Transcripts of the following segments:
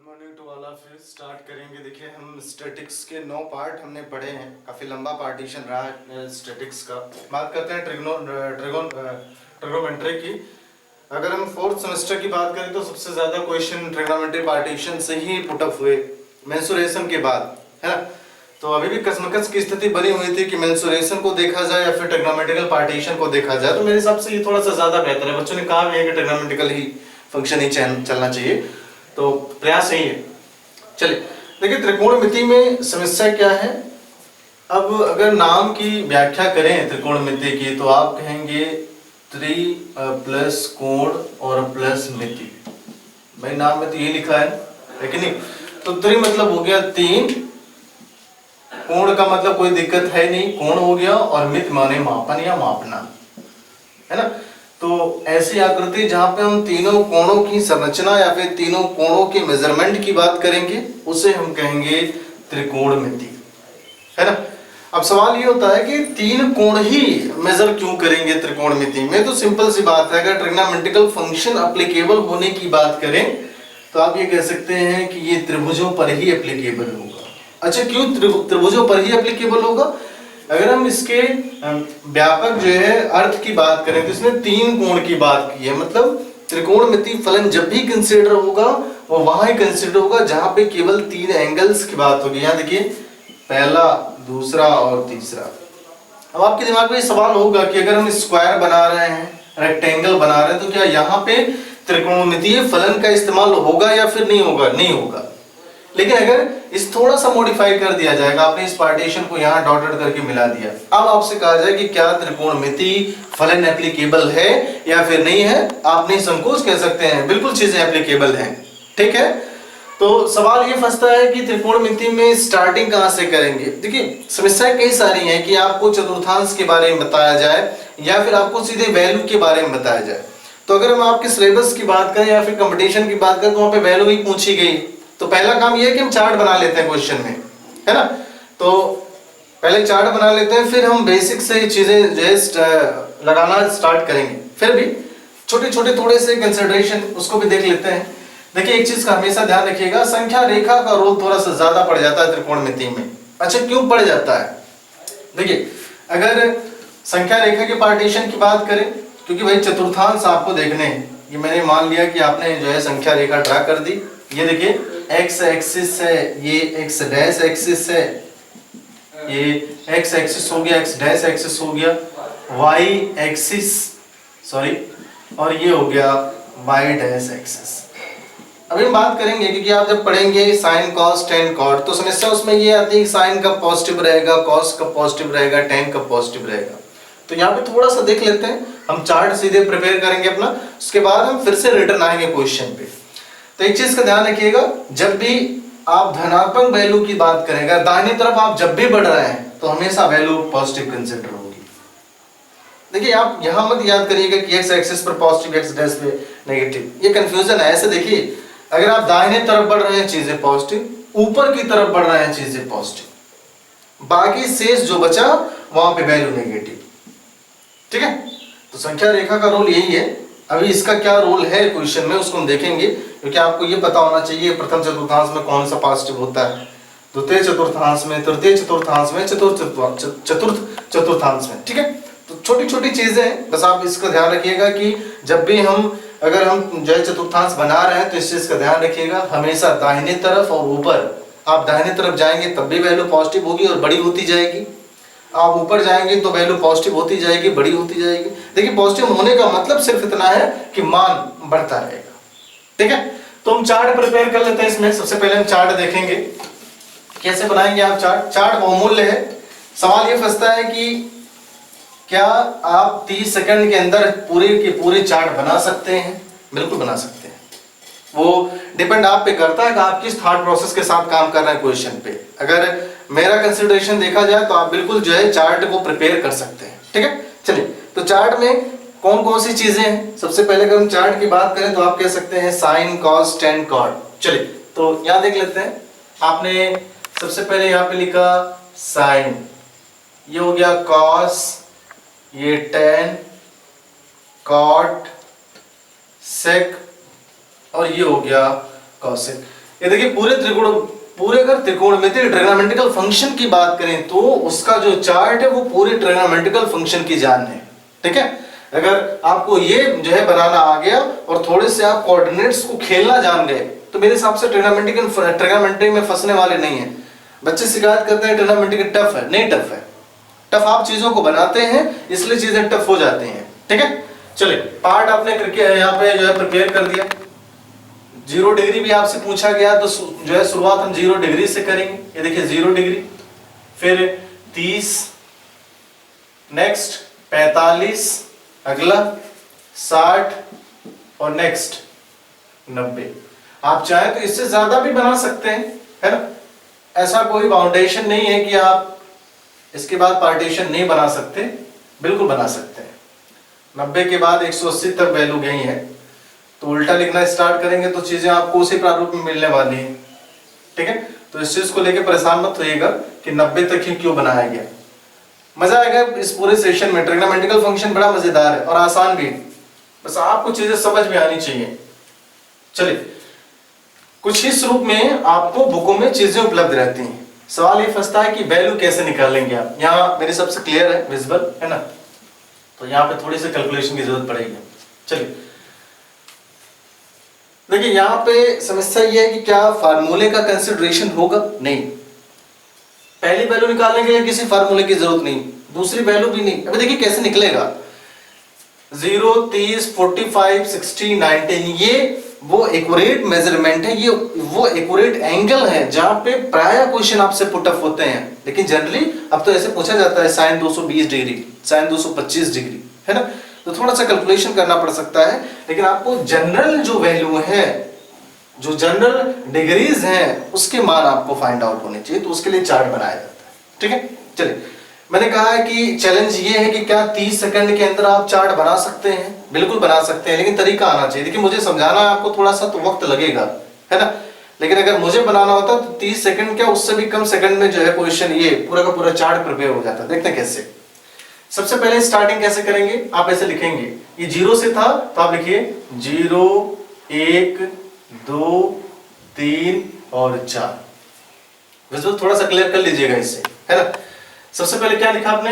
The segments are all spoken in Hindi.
Good morning to all of you. Start करेंगे। देखिए, हम स्टैटिक्स के 9 पार्ट हमने पढ़े हैं, काफ़ी लंबा पार्टीशन रहा है स्टैटिक्स का। बात करते हैं ट्रिग्नोमेट्री की। अगर हम फोर्थ सेमेस्टर की बात करें तो सबसे ज़्यादा क्वेश्चन ट्रिग्नोमेट्री पार्टीशन से ही पुटअप हुए मेंसुरेशन के बाद, है ना। तो अभी भी कसमकस की स्थिति बनी हुई थी कि मेंसुरेशन को देखा जाए या फिर ट्रिग्नोमेट्रिकल पार्टीशन को देखा जाए। तो मेरे हिसाब से ये थोड़ा सा ज़्यादा बेहतर है। बच्चों ने कहा भी है कि ट्रिग्नोमेट्रिकल ही फंक्शन ही चलना चाहिए, तो प्रयास यही है। चलिए देखिए, त्रिकोणमिति में समस्या क्या है। अब अगर नाम की व्याख्या करें त्रिकोणमिति की तो आप कहेंगे त्रि प्लस कोण और प्लस मिति। भाई नाम में तो ये लिखा है कि नहीं। तो त्रि मतलब हो गया 3, कोण का मतलब कोई दिक्कत है नहीं, कोण हो गया, और मित माने मापन या मापना, है ना। तो ऐसी आकृति जहां पे हम तीनों कोणों की संरचना या फिर तीनों कोणों के मेजरमेंट की बात करेंगे उसे हम कहेंगे त्रिकोणमिति, है ना। अब सवाल ये होता है कि 3 कोण ही मेजर क्यों करेंगे त्रिकोणमिति में। तो सिंपल सी बात है, अगर ट्रिग्नोमेट्रिकल फंक्शन एप्लीकेबल होने की बात करें तो आप ये कह सकते हैं कि ये त्रिभुजों पर ही एप्लीकेबल होगा। अच्छा, क्यों त्रिभुजों पर ही एप्लीकेबल होगा। अगर हम इसके व्यापक जो है अर्थ की बात करें तो इसने 3 कोण की बात की है। मतलब त्रिकोणमिति फलन जब भी कंसीडर होगा वो वहां ही कंसीडर होगा जहां पे केवल 3 एंगल्स की बात होगी। यहाँ देखिए, पहला, दूसरा और तीसरा। अब आपके दिमाग में सवाल होगा कि अगर हम स्क्वायर बना रहे हैं, रेक्टेंगल बना रहे हैं, तो क्या यहाँ पे त्रिकोणमितीय फलन का इस्तेमाल होगा या फिर नहीं होगा। नहीं होगा। लेकिन अगर इस थोड़ा सा मॉडिफाई कर दिया जाएगा, आपने इस पार्टीशन को यहाँ डॉटेड करके मिला दिया, अब आपसे कहा जाए कि क्या त्रिकोणमिति फलन एप्लीकेबल है या फिर नहीं है, आप नहीं संकोच कह सकते हैं बिल्कुल चीजें एप्लीकेबल हैं। ठीक है। तो सवाल ये फंसता है कि त्रिकोणमिति में स्टार्टिंग कहां से करेंगे। देखिए, समस्याएं कई सारी हैं कि आपको चतुर्थांश के बारे में बताया जाए या फिर आपको सीधे वैल्यू के बारे में बताया जाए। तो अगर हम आपके सिलेबस की बात करें या फिर कंपटीशन की बात करें तो वहां पे वैल्यू ही पूछी गई। तो पहला काम यह है कि हम चार्ट बना लेते हैं क्वेश्चन में, है ना। तो पहले चार्ट बना लेते हैं, फिर हम बेसिक से चीजें जो है लगाना स्टार्ट करेंगे। फिर भी छोटे छोटे थोड़े से कंसिडरेशन उसको भी देख लेते हैं। देखिए, एक चीज का हमेशा ध्यान रखिएगा, संख्या रेखा का रोल थोड़ा सा ज्यादा पड़ जाता है त्रिकोणमिति में। अच्छा, क्यों पड़ जाता है। देखिए, अगर संख्या रेखा के पार्टीशन की बात करें, क्योंकि भाई चतुर्थांश आपको देखने हैं। ये मैंने मान लिया कि आपने जो है संख्या रेखा ड्रा कर दी। ये देखिए, एक्स एक्सिस है, ये एक्स डैश एक्सिस है, ये एक्स एक्सिस हो गया, एक्स डैश एक्सिस हो गया, वाई एक्सिस सॉरी, और ये हो गया वाई डैश एक्सिस। अभी हम बात करेंगे क्योंकि आप जब पढ़ेंगे साइन कॉस टेन कॉट तो समस्या उसमें ये आती है कि साइन कब पॉजिटिव रहेगा, कॉस कब पॉजिटिव रहेगा, टेन कब पॉजिटिव रहेगा। तो यहाँ पे थोड़ा सा देख लेते हैं, हम चार्ट सीधे प्रिपेयर करेंगे अपना, उसके बाद हम फिर से रिटर्न आएंगे क्वेश्चन पे। तो एक चीज का ध्यान रखिएगा, जब भी आप धनात्मक वैल्यू की बात करेंगे, दाहिनी तरफ आप जब भी बढ़ रहे हैं तो हमेशा वैल्यू पॉजिटिव कंसीडर होगी। देखिए, आप यहां मत याद करिएगा कि एक्स एक्सिस पर पॉजिटिव, एक्स डैश पे नेगेटिव, ये कंफ्यूजन है। ऐसे देखिए, अगर आप दाहिने तरफ बढ़ रहे हैं चीजें पॉजिटिव, ऊपर की तरफ बढ़ रहे हैं चीजें पॉजिटिव, बाकी शेष जो बचा वहां पे वैल्यू नेगेटिव। ठीक है। तो संख्या रेखा का रोल यही है। अभी इसका क्या रोल है क्वेश्चन में उसको हम देखेंगे, क्योंकि आपको ये पता होना चाहिए प्रथम चतुर्थांश में कौन सा पॉजिटिव होता है, द्वितीय चतुर्थांश में, तृतीय चतुर्थांश में, चतुर्थ चतुर्थांश में। ठीक है। तो छोटी छोटी चीजें हैं, बस आप इसका ध्यान रखिएगा कि जब भी अगर हम जो है चतुर्थांश बना रहे हैं तो इस चीज का ध्यान रखिएगा, हमेशा दाहिने तरफ और ऊपर, आप दाहिने तरफ जाएंगे तब भी वैल्यू पॉजिटिव होगी और बड़ी होती जाएगी, आप ऊपर जाएंगे तो वैल्यू पॉजिटिव होती जाएगी, बड़ी होती जाएगी। देखिए, पॉजिटिव होने का मतलब सिर्फ इतना है कि मान बढ़ता रहेगा। ठीक है। तो हम चार्ट प्रिपेयर कर लेते हैं। इसमें सबसे पहले हम चार्ट देखेंगे, कैसे बनाएंगे आप चार्ट। चार्ट बहुमूल्य है। सवाल ये फंसता है कि क्या आप 30 सेकंड के अंदर पूरे के पूरे चार्ट बना सकते हैं। बिल्कुल बना सकते हैं। वो डिपेंड आप पे करता है कि आप किस थॉट प्रोसेस के साथ काम कर रहे हैं क्वेश्चन पे। अगर मेरा कंसिडरेशन देखा जाए तो आप बिल्कुल जो है चार्ट को प्रिपेयर कर सकते हैं। ठीक है। चलिए, तो चार्ट में कौन कौन सी चीजें हैं। सबसे पहले अगर हम चार्ट की बात करें तो आप कह सकते हैं साइन कॉस टेन कॉट। चलिए, तो यहाँ देख लेते हैं। आपने सबसे पहले यहाँ पे लिखा साइन, ये हो गया कॉस, ये टेन, कॉट, सेक, और ये हो गया कॉसेक। ये देखिए पूरे अगर त्रिकोणमितीय ट्रिग्नोमेट्रिकल फंक्शन की बात करें तो उसका जो चार्ट है वो पूरे ट्रिग्नोमेट्रिकल फंक्शन की जान है। ठीक है, अगर आपको ये जो है बनाना आ गया और थोड़े से आप कोऑर्डिनेट्स को खेलना जान गए तो मेरे हिसाब से ट्रिग्नोमेट्री में फंसने वाले नहीं है। बच्चे शिकायत करते हैं ट्रिग्नोमेट्री टफ है, नहीं टफ है। टफ आप चीजों को बनाते हैं इसलिए चीजें टफ हो जाती हैं। ठीक है, चलिए पार्ट आपने करके यहाँ पे जो है प्रिपेयर कर दिया। 0 डिग्री भी आपसे पूछा गया तो जो है शुरुआत हम 0 डिग्री से करेंगे। ये देखिए 0 डिग्री, फिर 30, नेक्स्ट 45, अगला 60 और नेक्स्ट 90। आप चाहे तो इससे ज्यादा भी बना सकते हैं, है ना। ऐसा कोई बाउंडेशन नहीं है कि आप इसके बाद पार्टीशन नहीं बना सकते, बिल्कुल बना सकते हैं। 90 के बाद 180 तक वैल्यू गई है तो उल्टा लिखना स्टार्ट करेंगे तो चीजें आपको उसी प्रारूप में मिलने वाली हैं। ठीक है, तो इस चीज को लेकर परेशान मत होइएगा कि 90 तक ही क्यों बनाया गया। मजा आएगा इस पूरे सेशन में। ट्रिग्नोमेट्रिकल फंक्शन बड़ा मजेदार है और आसान भी, बस आपको चीजें समझ में आनी चाहिए। चलिए, कुछ इस रूप में आपको बुकों में चीजें उपलब्ध रहती हैं। सवाल ये फंसता है कि वैल्यू कैसे निकालेंगे आप। यहाँ मेरे सबसे क्लियर है, विजिबल है ना, तो यहाँ पे थोड़ी सी कैलकुलेशन की जरूरत पड़ेगी। चलिए देखिए, यहाँ पे समस्या ये है कि क्या फार्मूले का कंसिडरेशन होगा? नहीं, पहली वैल्यू निकालने के लिए किसी फार्मूले की जरूरत नहीं, दूसरी वैल्यू भी नहीं। अभी देखिए कैसे निकलेगा। 0, 30, 45, 60, 19 ये वो एक्यूरेट मेजरमेंट है, ये वो एक्यूरेट एंगल है जहां पे प्राय क्वेश्चन आपसे पुट अप होते हैं। लेकिन जनरली अब तो ऐसे पूछा जाता है sin 220 डिग्री, sin 225 डिग्री, है ना, तो थोड़ा सा कैलकुलेशन करना पड़ सकता है। लेकिन आपको जनरल जो वैल्यू है, जो जनरल डिग्रीज हैं, उसके मान आपको फाइंड आउट होने चाहिए, तो उसके लिए चार्ट बनाया जाता है। ठीक है, चलिए मैंने कहा है कि चैलेंज ये है कि क्या 30 सेकंड के अंदर आप चार्ट बना सकते हैं? बिल्कुल बना सकते हैं, लेकिन तरीका आना चाहिए। देखिए मुझे समझाना है आपको, थोड़ा सा तो वक्त लगेगा, है ना, लेकिन अगर मुझे बनाना होता तो 30 सेकंड क्या उससे भी कम सेकंड में जो है क्वेश्चन ये पूरा का पूरा चार्ट प्रिपेयर हो जाता है। देखते हैं कैसे। सबसे पहले स्टार्टिंग कैसे करेंगे, आप ऐसे लिखेंगे, ये 0 से था तो आप लिखिए 0, 1, 2, 3 और 4। विजुअल थोड़ा सा क्लियर कर लीजिएगा इससे, है ना। सबसे पहले क्या लिखा आपने,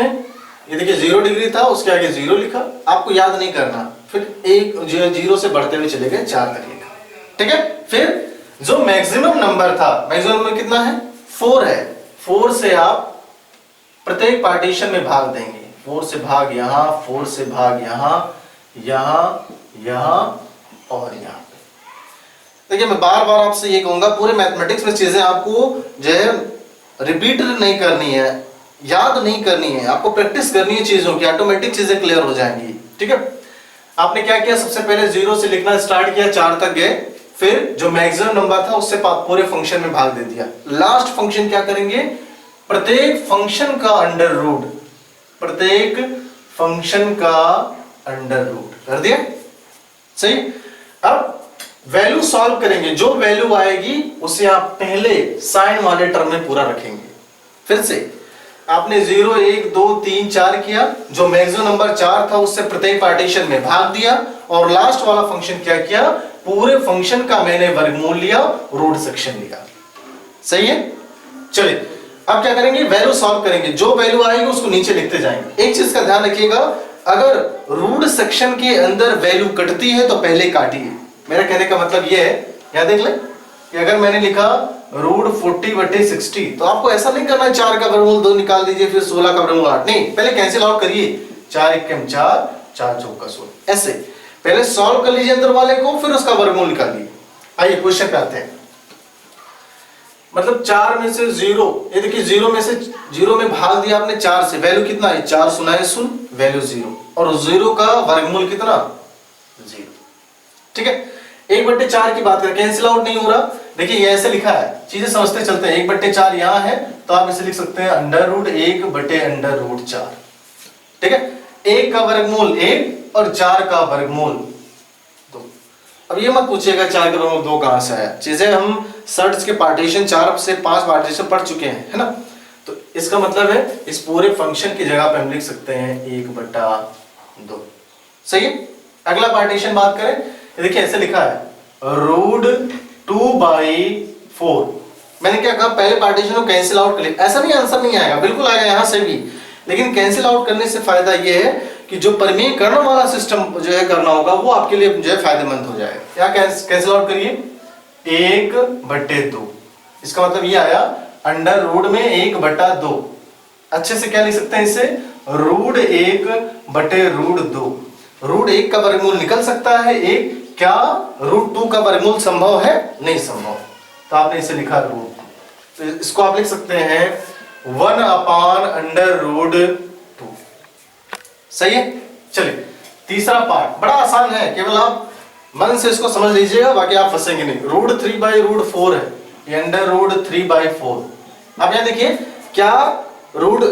ये देखिए 0 डिग्री था, उसके आगे 0 लिखा, आपको याद नहीं करना। फिर एक 0 से बढ़ते हुए चले गए 4 तक लिखा। ठीक है, फिर जो मैक्सिमम नंबर था, मैक्सिमम नंबर कितना है? 4 है। 4 से आप प्रत्येक पार्टीशन में भाग देंगे। 4 से भाग यहाँ, 4 से भाग यहाँ, यहाँ, यहाँ और यहाँ। देखिए मैं बार बार आपसे ये कहूंगा, पूरे मैथमेटिक्स में चीजें आपको जो है रिपीट नहीं करनी है, याद नहीं करनी है, आपको प्रैक्टिस करनी है चीजों की, ऑटोमेटिक चीजें क्लियर हो जाएंगी। ठीक है, आपने क्या किया, सबसे पहले 0 से लिखना स्टार्ट किया, 4 तक गए, फिर जो मैक्सिमम नंबर था उससे पूरे फंक्शन में भाग दे दिया। लास्ट फंक्शन क्या करेंगे, प्रत्येक फंक्शन का अंडर रूट, प्रत्येक फंक्शन का अंडर रूट कर दिया। सही, अब वैल्यू सॉल्व करेंगे, जो वैल्यू आएगी उसे आप पहले साइन वाले टर्म में पूरा रखेंगे। फिर से आपने 0, 1, 2, 3, 4 किया, जो मैक्सिमम नंबर 4 था उससे प्रत्येक पार्टीशन में भाग दिया, और लास्ट वाला फंक्शन क्या किया, पूरे फंक्शन का मैंने वर्गमूल लिया, रूट सेक्शन लिया। सही है, चलिए अब क्या करेंगे, वैल्यू सॉल्व करेंगे, जो वैल्यू आएगी उसको नीचे लिखते जाएंगे। एक चीज का ध्यान रखिएगा, अगर रूट सेक्शन के अंदर वैल्यू कटती है तो पहले काटिए। मेरा कहने का मतलब यह है, याद देख ले कि अगर मैंने लिखा रूट 40/60 तो आपको ऐसा नहीं करना है 4 का वर्गमूल 2 निकाल दीजिए फिर 16 का वर्गमूल 8, नहीं, पहले कैंसिल आउट करिए, 4 एकम 4, 4 चौका 16, ऐसे पहले सॉल्व कर लीजिए अंदर वाले को, फिर उसका वर्गमूल निकालिए। आइए क्वेश्चन पे आते हैं। मतलब 4 में से 0, ये देखिए 0 में से 0 में भाग दिया आपने 4 से, वैल्यू कितना है, 4 सुनाए सुन, वैल्यू 0, और 0 का वर्गमूल कितना, 0। ठीक है, 1/4 की बात करें, कैंसिल आउट नहीं हो रहा। देखिए ये ऐसे लिखा है, चीजें समझते चलते हैं। 1/4 यहाँ है तो आप इसे लिख सकते हैं √1/√4। ठीक है, 1 का वर्गमूल 1 और 4 का वर्गमूल 2। अब ये मत पूछिएगा 4 का वर्गमूल 2 कहां से आया, चीजें हम सर्च के पार्टीशन 4 से 5 पार्टीशन पढ़ चुके हैं, है ना। तो इसका मतलब है इस पूरे फंक्शन की जगह पे हम लिख सकते हैं 1/2। सही है, अगला पार्टीशन बात करें, देखिए ऐसे लिखा है √2/4 4। मैंने क्या कहा, पहले पार्टीशन को कैंसिल आउट कर लिया। ऐसा नहीं आंसर नहीं आएगा, बिल्कुल आएगा यहाँ से भी, लेकिन कैंसिल आउट करने से फायदा ये है कि जो परिमेयकरण वाला सिस्टम जो है करना होगा वो आपके लिए जो है फायदेमंद हो जाएगा। क्या कैंसिल आउट करिए, 1/2। इसका मतलब ये आया अंडर रूट में 1/2। अच्छे से क्या लिख सकते हैं इसे, √1/√2। √1 का वर्गमूल निकल सकता है 1, क्या √2 का वर्गमूल संभव है, नहीं संभव, तो आपने इसे लिखा √2। तो इसको आप लिख सकते हैं 1/√2। सही है। चलिए तीसरा पार्ट बड़ा आसान है, केवल आप मन से इसको समझ लीजिएगा, बाकी आप फंसेंगे नहीं। √3/√4 है, ये √3/4। अब यहां देखिए क्या रूट,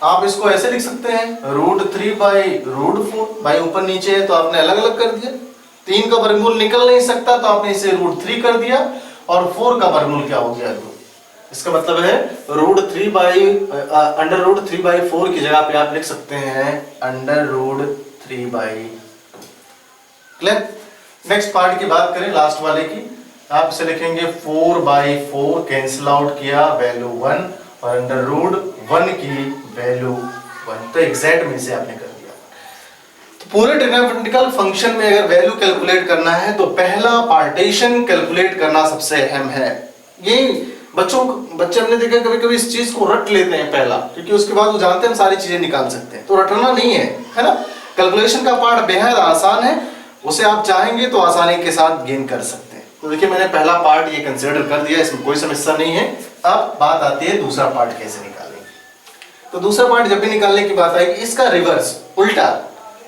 आप इसको ऐसे लिख सकते हैं √3/√4, भाई ऊपर नीचे है तो आपने अलग अलग कर दिया। 3 का वर्गमूल निकल नहीं सकता तो आपने इसे √3 कर दिया, और 4 का वर्गमूल क्या हो गया 2। इसका मतलब है √3/4 की जगह पे आप लिख सकते हैं √3/2। क्लियर। नेक्स्ट पार्ट की बात करें, लास्ट वाले की, आप इसे लिखेंगे 4/4, कैंसिल आउट किया वैल्यू 1, और √1 की वैल्यू 1, तो एग्जैक्ट में से आपने कर दिया। तो पूरे ट्रिग्नोमेट्रिकल फंक्शन में अगर वैल्यू कैलकुलेट करना है तो पहला पार्टीशन कैलकुलेट करना सबसे अहम है। ये बच्चे हमने देखा कभी कभी इस चीज को रट लेते हैं पहला, क्योंकि उसके बाद वो जानते हैं हम सारी चीजें निकाल सकते हैं, तो रटना नहीं है ना। कैलकुलेशन का पार्ट बेहद आसान है, उसे आप चाहेंगे तो आसानी के साथ गेन कर सकते हैं। तो देखिए मैंने पहला पार्ट ये कंसीडर कर दिया, इसमें कोई समस्या नहीं है। अब बात आती है दूसरा पार्ट कैसे निकालेंगे। तो दूसरा पार्ट जब भी निकालने की बात आएगी, इसका रिवर्स, उल्टा,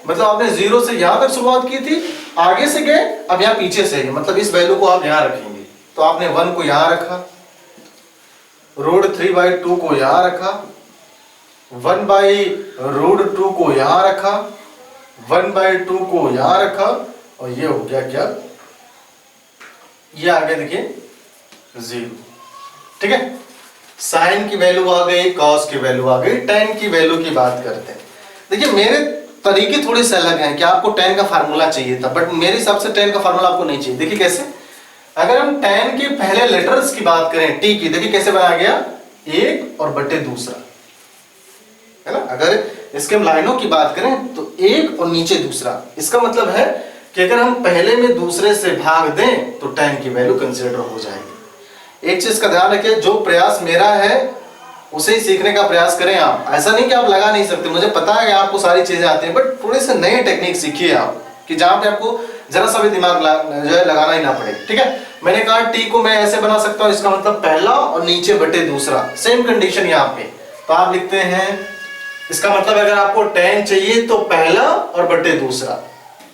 मतलब आपने 0 से यहां तक शुरुआत की थी, आगे से गए, अब यहाँ पीछे से, मतलब इस वैल्यू को आप यहाँ रखेंगे। तो आपने 1 को यहाँ रखा, √3/2 को यहाँ रखा, 1/√2 को यहाँ रखा, 1/2 को यहाँ रखा, और ये हो गया क्या, ये आ गया देखिए 0। ठीक है। साइन की वैल्यू आ गई, कॉस की वैल्यू आ गई, tan की वैल्यू की बात करते हैं। देखिए मेरे तरीके थोड़े से अलग हैं कि आपको tan का फार्मूला चाहिए था, बट मेरे हिसाब से tan का फार्मूला आपको नहीं चाहिए। देखिए कैसे, अगर हम tan के पहले लेटर्स की बात करें, t की, देखिए कैसे बनाया गया, 1 और बटे दूसरा, है ना। अगर इसके हम लाइनों की बात करें तो 1 और नीचे दूसरा, इसका मतलब है कि अगर हम पहले में दूसरे से भाग दें तो tan की वैल्यू कंसीडर हो जाएगी। एक चीज का ध्यान रखिए, जो प्रयास मेरा है उसे ही सीखने का प्रयास करें आप। ऐसा नहीं कि आप लगा नहीं सकते, मुझे पता है कि आपको सारी चीजें आती हैं, बट थोड़े से नए टेक्निक सीखिए आप, कि जहां पे आपको जरा सा भी दिमाग जो है लगाना ही ना पड़े। ठीक है। मैंने कहा टी को मैं ऐसे बना सकता हूं, इसका मतलब पहला और नीचे बटे दूसरा, सेम कंडीशन यहाँ पे। तो आप लिखते हैं, इसका मतलब अगर आपको tan चाहिए तो पहला और बटे दूसरा।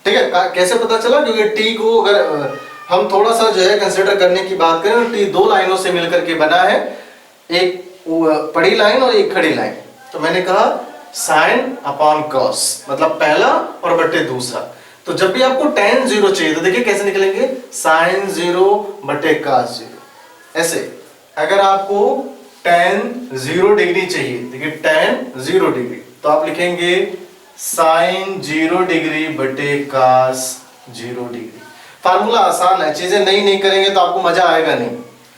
ठीक है। कैसे पता चला, क्योंकि टी को अगर हम थोड़ा सा जो है कंसिडर करने की बात करें, टी 2 लाइनों से मिलकर के बना है, एक पड़ी लाइन और एक खड़ी लाइन। तो मैंने कहा साइन अपॉन कॉस, मतलब पहला और बटे दूसरा। तो जब भी आपको tan 0 चाहिए तो देखिए कैसे निकलेंगे, साइन 0 बटे cos 0। ऐसे अगर आपको tan 0 डिग्री चाहिए, देखिए tan 0 डिग्री, तो आप लिखेंगे साइन 0 डिग्री बटे cos 0 डिग्री। फार्मूला आसान है, चीजें नहीं करेंगे तो आपको मजा आएगा नहीं,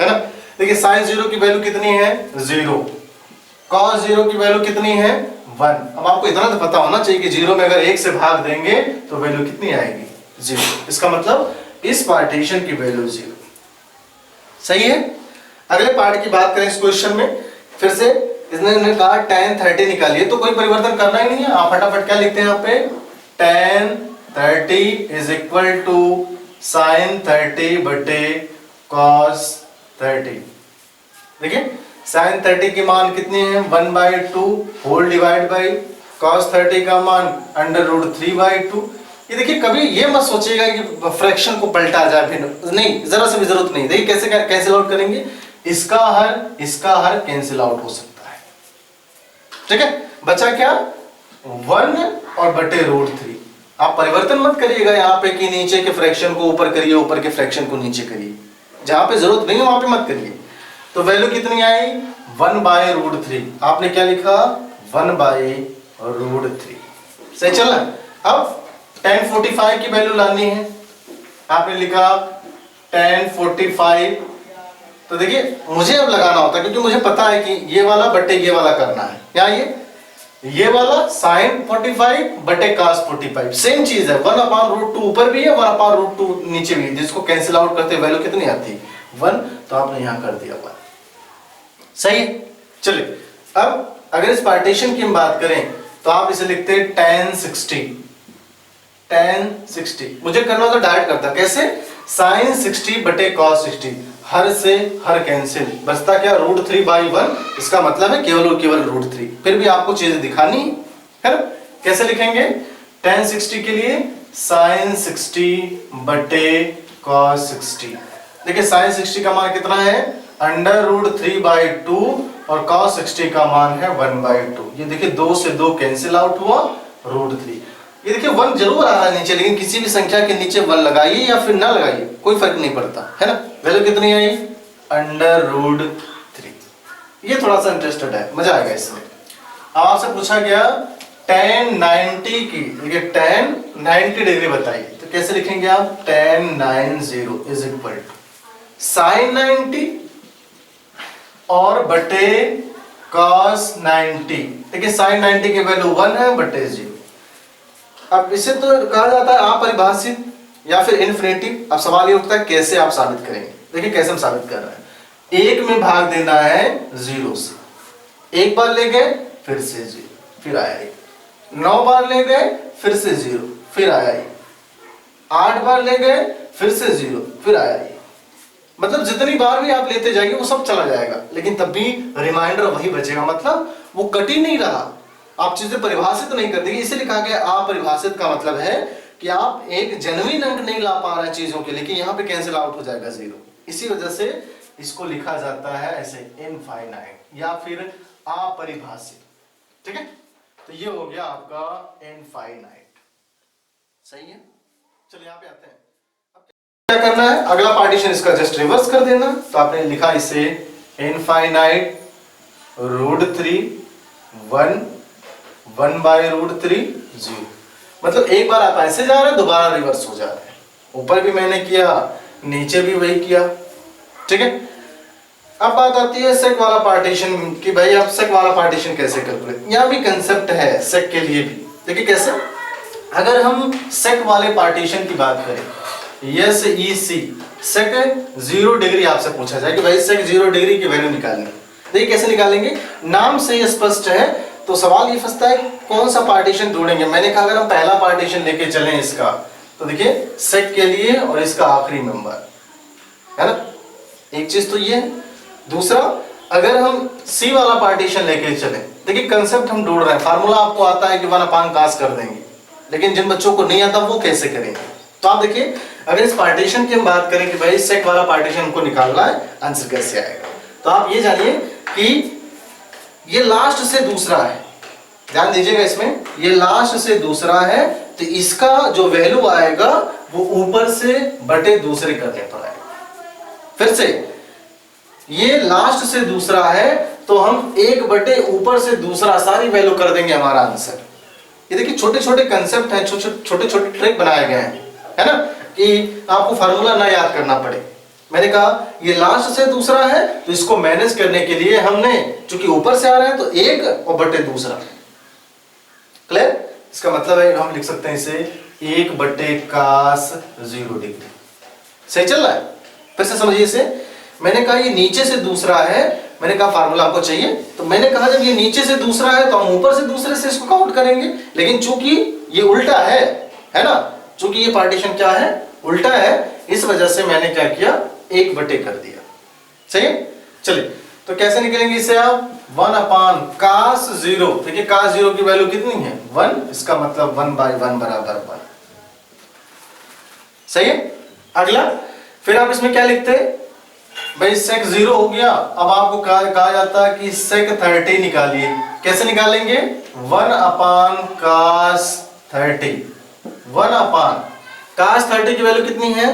है ना। देखिए साइन 0 की वैल्यू कितनी है, 0, cos 0 की वैल्यू कितनी है, 1। अब आपको इतना तो पता होना चाहिए कि 0 में अगर 1 से भाग देंगे तो वैल्यू कितनी आएगी, 0। इसका मतलब इस पार्टीशन की वैल्यू 0। सही है। अगले पार्ट की बात करें इस क्वेश्चन में, फिर से इसने कहा tan 30 निकालिए, तो कोई परिवर्तन करना ही नहीं है। आप फटाफट क्या लिखते हैं यहाँ पे, tan 30 is equal to sine 30 बटे cos 30। देखिए साइन 30 की मान कितनी है, 1/2 होल डिवाइड बाई cos 30 का मान √3/2। ये देखिए कभी ये मत सोचिएगा कि फ्रैक्शन को पलटा जाए, फिर नहीं, जरा सी भी जरूरत नहीं। देखिए कैसे कैंसिल आउट करेंगे, इसका हर कैंसिल आउट हो सकता है। ठीक है। बचा क्या, 1 और बटे √3। आप परिवर्तन मत करिएगा यहाँ पे कि नीचे के फ्रैक्शन को ऊपर करिए, ऊपर के फ्रैक्शन को नीचे करिए, जहां पे जरूरत नहीं है वहां पे मत करिए। तो वैल्यू कितनी आई, 1/√3। आपने क्या लिखा, 1/√3। सही चल रहा है। अब tan 45 की वैल्यू लानी है, आपने लिखा tan 45 तो देखिए मुझे अब लगाना होता है क्योंकि मुझे पता है कि ये वाला बटे ये वाला करना है। क्या ये वाला sin 45 बटे cos 45 सेम चीज है। 1/√2 ऊपर भी है, 1/√2 नीचे भी है, जिसको कैंसिल आउट करते वैल्यू कितनी आती है 1, तो आपने यहां कर दिया 1। सही है। चलिए अब अगर इस पार्टीशन की हम बात करें तो आप इसे लिखते हैं tan 60। मुझे करना तो डायरेक्ट करता, कैसे? sin 60 बटे cos 60, हर से हर कैंसिल, बचता क्या √3/1, इसका मतलब है केवल और केवल √3। फिर भी आपको चीजें दिखानी है ना, कैसे लिखेंगे? tan 60 के लिए sin 60 बटे cos 60। देखिए sin 60 का मान कितना है √3/2 और cos 60 का मान है 1/2। ये देखिए 2 से 2 कैंसिल आउट हुआ, √3। ये देखिए 1 जरूर आ रहा है नीचे, लेकिन किसी भी संख्या के नीचे 1 लगाइए या फिर ना लगाइए कोई फर्क नहीं पड़ता, है ना। वैल्यू कितनी आई √3। ये थोड़ा सा इंटरेस्टेड है, मजा आएगा इसमें। अब आपसे पूछा गया tan 90 की, देखिए tan 90 डिग्री बताइए, तो कैसे लिखेंगे आप? tan 90 is equal to sin 90 और बटे cos 90। देखिए sin 90 की वैल्यू 1 है बटे 0। अब इसे तो कहा जाता है अपरिभाषित या फिर इनफिनिटिव। अब सवाल ये उठता है कैसे आप साबित करेंगे। देखिए कैसे हम साबित कर रहे हैं, 1 में भाग देना है 0 से, एक बार ले गए फिर से 0 फिर आया 1, 9 बार ले गए फिर से 0 फिर आया 1, 8 बार ले गए फिर से 0 फिर आया 1। मतलब जितनी बार भी आप लेते जाएंगे वो सब चला जाएगा, लेकिन तब भी रिमाइंडर वही बचेगा, मतलब वो कट ही नहीं रहा। आप चीजें परिभाषित नहीं कर देंगे, इसे लिखा गया अपरिभाषित का मतलब है कि आप एक जेन्युइन अंक नहीं ला पा रहे चीजों के, लेकिन यहाँ पे कैंसिल आउट हो जाएगा 0। इसी वजह से इसको लिखा जाता है ऐसे इनफाइनाइट या फिर अपरिभाषित। ठीक है, तो ये हो गया आपका इनफाइनाइट। सही है। चलिए यहाँ पे आते हैं, क्या करना है, अगला पार्टीशन इसका जस्ट रिवर्स कर देना। तो आपने लिखा इसे इनफाइनाइट √3 1 1/√3 0। मतलब एक बार आप ऐसे जा रहे हैं, दोबारा रिवर्स हो जा रहे हैं। ऊपर भी मैंने किया, नीचे भी वही किया। ठीक है, अब बात आती है सेक वाला पार्टीशन की। भाई आप सेक वाला पार्टीशन कैसे कैलकुलेट, यहाँ भी कंसेप्ट है सेक के लिए भी। देखिए कैसे, अगर हम सेक वाले पार्टीशन की बात करें, SEC सेक 0 डिग्री आपसे पूछा जाए कि भाई सेक 0 डिग्री की वैल्यू निकालनी। देखिए कैसे निकालेंगे, नाम से ही स्पष्ट है। तो सवाल ये फंसता है कौन सा पार्टीशन ढूंढेंगे। मैंने कहा अगर हम पहला पार्टीशन लेके चलें इसका, तो देखिए सेक के लिए और इसका आखिरी मेंबर, है ना, एक चीज तो ये है। दूसरा, अगर हम सी वाला पार्टीशन लेके चलें, देखिए कंसेप्ट हम ढूंढ रहे हैं, फार्मूला आपको आता है कि 1/cos कर देंगे, लेकिन जिन बच्चों को नहीं आता वो कैसे करेंगे। तो आप देखिए अगर इस पार्टीशन की हम बात करें कि भाई सेक वाला पार्टीशन हमको निकालना है, आंसर कैसे आएगा, तो आप ये जानिए कि ये लास्ट से दूसरा है। ध्यान दीजिएगा इसमें, ये लास्ट से दूसरा है, तो इसका जो वैल्यू आएगा वो ऊपर से बटे दूसरे करने पर आएगा। फिर से, ये लास्ट से दूसरा है तो हम 1 बटे ऊपर से दूसरा सारी वैल्यू कर देंगे, हमारा आंसर। ये देखिए छोटे छोटे कंसेप्ट हैं, छोटे छोटे ट्रिक बनाए गए हैं, है ना, कि आपको फार्मूला ना याद करना पड़े। मैंने कहा ये लास्ट से दूसरा है, तो इसको मैनेज करने के लिए हमने, चूंकि ऊपर से आ रहे हैं तो 1 और बटे दूसरा। क्लियर? इसका मतलब है हम लिख सकते हैं इसे 1 बटे cos 0 डिग्री। सही चल रहा है? फिर से समझिए इसे। मैंने कहा ये नीचे से दूसरा है, मैंने कहा फार्मूला आपको चाहिए, तो मैंने कहा जब ये नीचे से दूसरा है तो हम ऊपर से दूसरे से इसको काउंट करेंगे, लेकिन चूंकि ये उल्टा है ना, चूंकि ये पार्टीशन क्या है, उल्टा है, इस वजह से मैंने क्या किया, 1 बटे कर दिया। सही है? चलिए तो कैसे निकलेंगे इसे आप, 1/cos 0। देखिए cos 0 की वैल्यू कितनी है 1, इसका मतलब 1/1 बराबर 1। सही है। अगला, फिर आप इसमें क्या लिखते हैं भाई, sec 0 हो गया। अब आपको कहा जाता है कि sec 30 निकालिए। कैसे निकालेंगे, 1/cos 30। 1/cos 30 की वैल्यू कितनी है,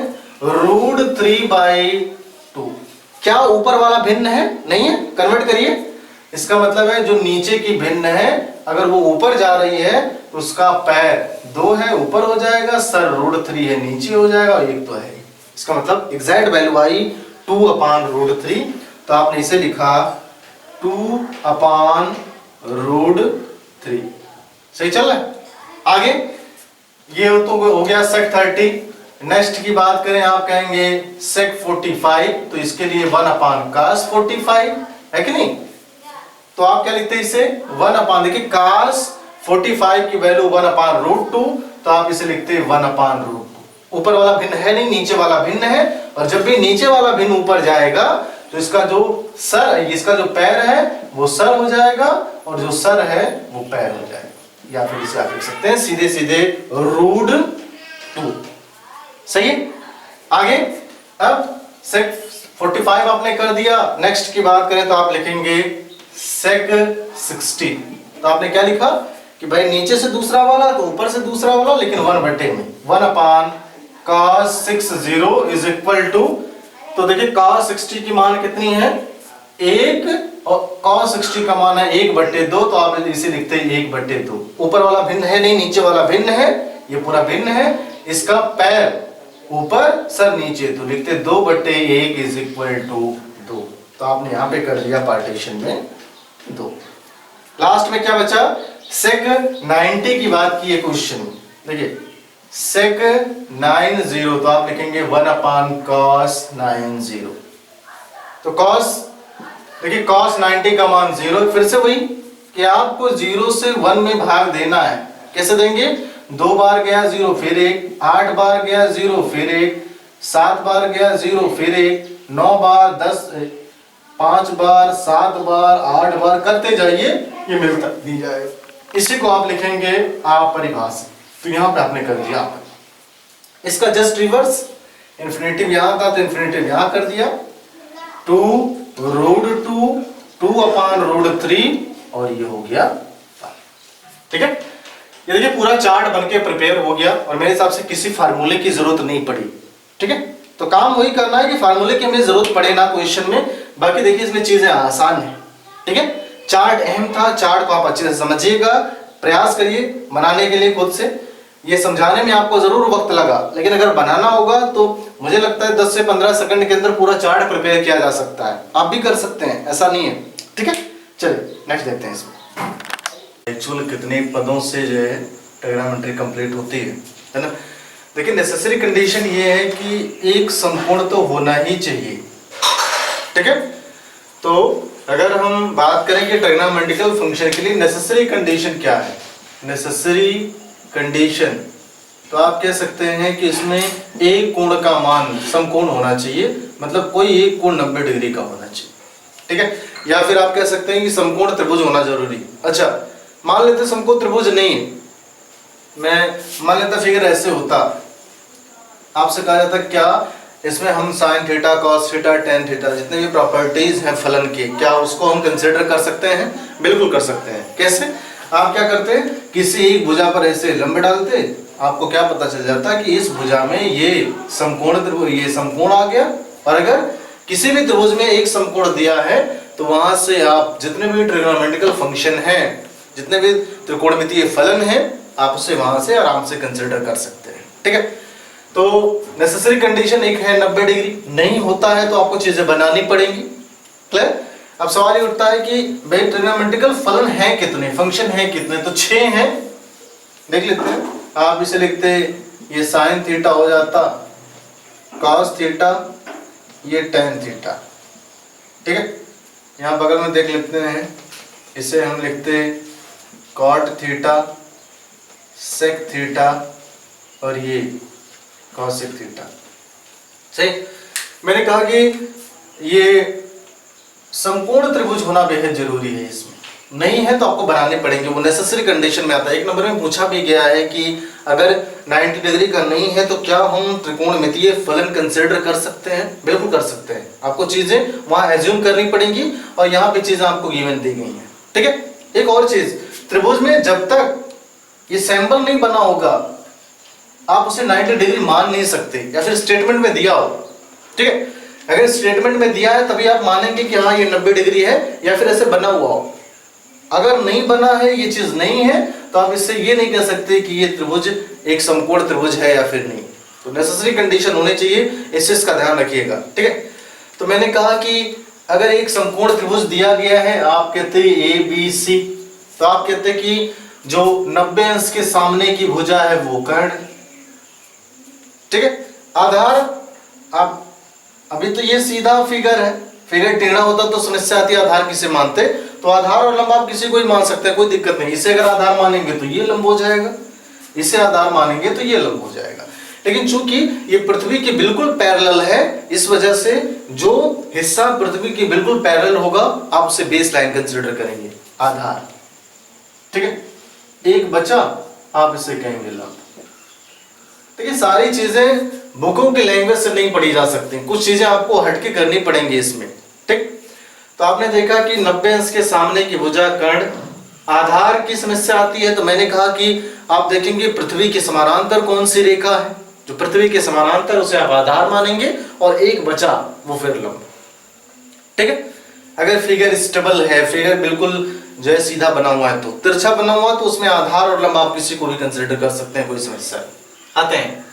√3/2। क्या ऊपर वाला भिन्न है? नहीं है, कन्वर्ट करिए। इसका मतलब है जो नीचे की भिन्न है, अगर वो ऊपर जा रही है तो उसका पैर 2 है, ऊपर हो जाएगा, सर √3 है, नीचे हो जाएगा, और 1 तो है। इसका मतलब एग्जैक्ट वैल्यू आई 2/√3, तो आपने इसे लिखा 2/√3। सही चल रहा है? आगे ये तो हो गया sec 30। नेक्स्ट की बात करें, आप कहेंगे sec 45, तो इसके लिए 1/cos 45 है कि नहीं? तो आप क्या लिखते हैं इसे 1/, देखिए cos 45 की वैल्यू 1/√2, तो आप इसे लिखते हैं 1/√2। ऊपर वाला भिन्न है नहीं, नीचे वाला भिन्न है, और जब भी नीचे वाला भिन्न ऊपर जाएगा तो इसका जो पैर है वो सर हो जाएगा, और जो सर है वो पैर हो जाएगा, या फिर इसे आप लिख सकते हैं सीधे सीधे √2। सही है? आगे अब sec 45 आपने कर दिया। नेक्स्ट की बात करें तो आप लिखेंगे sec 60। तो आपने क्या लिखा कि भाई नीचे से दूसरा वाला तो ऊपर से दूसरा वाला, लेकिन 1/में 1/cos 60 इज इक्वल टू, तो देखिए cos 60 की मान कितनी है 1, और cos 60 का मान है 1/2, तो आप इसे लिखते हैं 1/2। ऊपर वाला भिन्न है नहीं, नीचे वाला भिन्न है, ये पूरा भिन्न है, इसका पैर ऊपर सर नीचे, तो लिखते 2/1 इज इक्वल टू 2। तो आपने यहां पे कर दिया पार्टीशन में 2। लास्ट में क्या बचा, sec 90 की बात की है क्वेश्चन में। देखिए sec 90, तो आप लिखेंगे 1/cos 90। तो cos, देखिए cos 90 का मान 0, फिर से वही कि आपको 0 से 1 में भाग देना है। कैसे देंगे, 2 बार गया 0 फिर 1, 8 बार गया 0 फिर 1, 7 बार गया 0 फिर 1, 9 बार 10, 5 बार 7 बार 8 बार करते जाइए, ये मिलता दी जाएगा। इसी को आप लिखेंगे आप परिभाषा। तो यहां पे आपने कर दिया आपने। इसका जस्ट रिवर्स, इन्फिनेटिव यहां था तो इन्फिनेटिव यहां कर दिया, 2√2 2/√3, और ये हो गया। ठीक है, ये देखिए पूरा चार्ट बनके प्रिपेयर हो गया, और मेरे हिसाब से किसी फार्मूले की जरूरत नहीं पड़ी। ठीक है, तो काम वही करना है कि फार्मूले की हमें जरूरत पड़े ना क्वेश्चन में, बाकी देखिए इसमें चीजें आसान है। ठीक है, चार्ट अहम था, चार्ट को आप अच्छे से समझिएगा, प्रयास करिए बनाने के लिए खुद से। ये समझाने में आपको जरूर वक्त लगा, लेकिन अगर बनाना होगा तो मुझे लगता है 10 से 15 सेकंड के अंदर पूरा चार्ट प्रिपेयर किया जा सकता है। आप भी कर सकते हैं, ऐसा नहीं है। ठीक है, चलिए नेक्स्ट देखते हैं इसमें एक्चुअल कितने पदों से जो है ट्रिग्नोमेट्री कंप्लीट होती है ना। देखिए नेसेसरी कंडीशन ये है कि एक समकोण तो होना ही चाहिए। ठीक है, तो अगर हम बात करें कि ट्रिग्नोमेट्रिकल फंक्शन के लिए नेसेसरी कंडीशन क्या है, नेसेसरी कंडीशन, तो आप कह सकते हैं कि इसमें एक कोण का मान समकोण होना चाहिए, मतलब कोई एक कोण 90 डिग्री का होना चाहिए। ठीक है, या फिर आप कह सकते हैं कि समकोण त्रिभुज होना जरूरी। अच्छा, मान लेते समकोण त्रिभुज नहीं है, मैं मान लेता फिगर ऐसे होता, आपसे कहा जाता क्या इसमें हम sign theta cos theta tan theta जितने भी प्रॉपर्टीज हैं फलन के, क्या उसको हम कंसिडर कर सकते हैं? बिल्कुल कर सकते हैं। कैसे? आप क्या करते हैं, किसी एक भुजा पर ऐसे लंब डालते, आपको क्या पता चल जाता कि इस भुजा में ये समकोण त्रिभुज, ये समकोण आ गया, और अगर किसी भी त्रिभुज में एक समकोण दिया है तो वहां से आप जितने भी ट्रिग्नोमेट्रिकल फंक्शन हैं, जितने भी त्रिकोणमितीय फलन हैं, आप उसे वहां से आराम से कंसिडर कर सकते हैं। ठीक है, तो नेसेसरी कंडीशन एक है 90 डिग्री, नहीं होता है तो आपको चीजें बनानी पड़ेंगी। क्लियर? अब सवाल ये उठता है कि भाई ट्रिग्नोमेट्रिकल फलन हैं कितने, फंक्शन हैं कितने, तो 6 हैं। देख लेते हैं, आप इसे लिखते, ये साइन थीटा हो जाता, कॉस थीटा, ये टेन थीटा। ठीक है, यहां बगल में देख लेते हैं, इसे हम लिखते कॉट थीटा, सेक थीटा, और ये कॉसेक थीटा। सही, मैंने कहा कि ये समकोण त्रिभुज होना बेहद जरूरी है, इसमें नहीं है तो आपको बनाने पड़ेंगे, वो नेसेसरी कंडीशन में आता है। 1 नंबर में पूछा भी गया है कि अगर 90 डिग्री का नहीं है तो क्या हम त्रिकोणमितीय फलन कंसिडर कर सकते हैं? बिल्कुल कर सकते हैं। आपको चीजें वहां एज्यूम करनी पड़ेंगी, और यहाँ पे चीजें आपको गिवन दी गई हैं। ठीक है, एक और चीज, त्रिभुज में जब तक ये सैंपल नहीं बना होगा आप उसे 90 डिग्री मान नहीं सकते, या फिर स्टेटमेंट में दिया हो। ठीक है, अगर स्टेटमेंट में दिया है तभी आप मानेंगे कि हाँ ये 90 डिग्री है, या फिर ऐसे बना हुआ हो। अगर नहीं बना है, ये चीज नहीं है, तो आप इससे ये नहीं कह सकते कि ये त्रिभुज एक समकोण त्रिभुज है या फिर नहीं। तो नेसेसरी कंडीशन होनी चाहिए, इस चीज का ध्यान रखिएगा। ठीक है, तो मैंने कहा कि अगर एक समकोण त्रिभुज दिया गया है, आप कहते हैं ए बी सी, तो आप कहते हैं कि जो 90 अंश के सामने की भुजा है वो कर्ण, ठीक है। आधार, आप अभी तो ये सीधा फिगर है, फिगर टेढ़ा होता तो समस्या आती है आधार किसे मानते, तो आधार और लंब आप किसी को ही मान सकते हैं, कोई दिक्कत नहीं। इसे अगर आधार मानेंगे तो ये लंब हो जाएगा, इसे आधार मानेंगे तो ये लंब हो जाएगा। लेकिन चूंकि ये पृथ्वी के बिल्कुल पैरेलल है, इस वजह से जो हिस्सा पृथ्वी के बिल्कुल पैरेलल होगा आप उसे बेस लाइन कंसिडर करेंगे, आधार, ठीक है। एक बचा, आप इसे कहेंगे लंब। देखिए सारी चीजें बुकों की लैंग्वेज से नहीं पढ़ी जा सकती, कुछ चीजें आपको हटके करनी पड़ेंगी इसमें, ठीक। तो आपने देखा कि 90 अंश के सामने की भुजा कर्ण, आधार की समस्या आती है तो मैंने कहा कि आप देखेंगे पृथ्वी के समानांतर कौन सी रेखा है, जो पृथ्वी के समानांतर उसे आप आधार मानेंगे, और एक बचा वो फिर लंब, ठीक है। अगर फिगर स्टेबल है, फिगर बिल्कुल जो है सीधा बना हुआ है, तो तिरछा बना हुआ तो उसमें आधार और लंब आप किसी को भी कंसिडर कर सकते हैं, कोई समस्या आते हैं।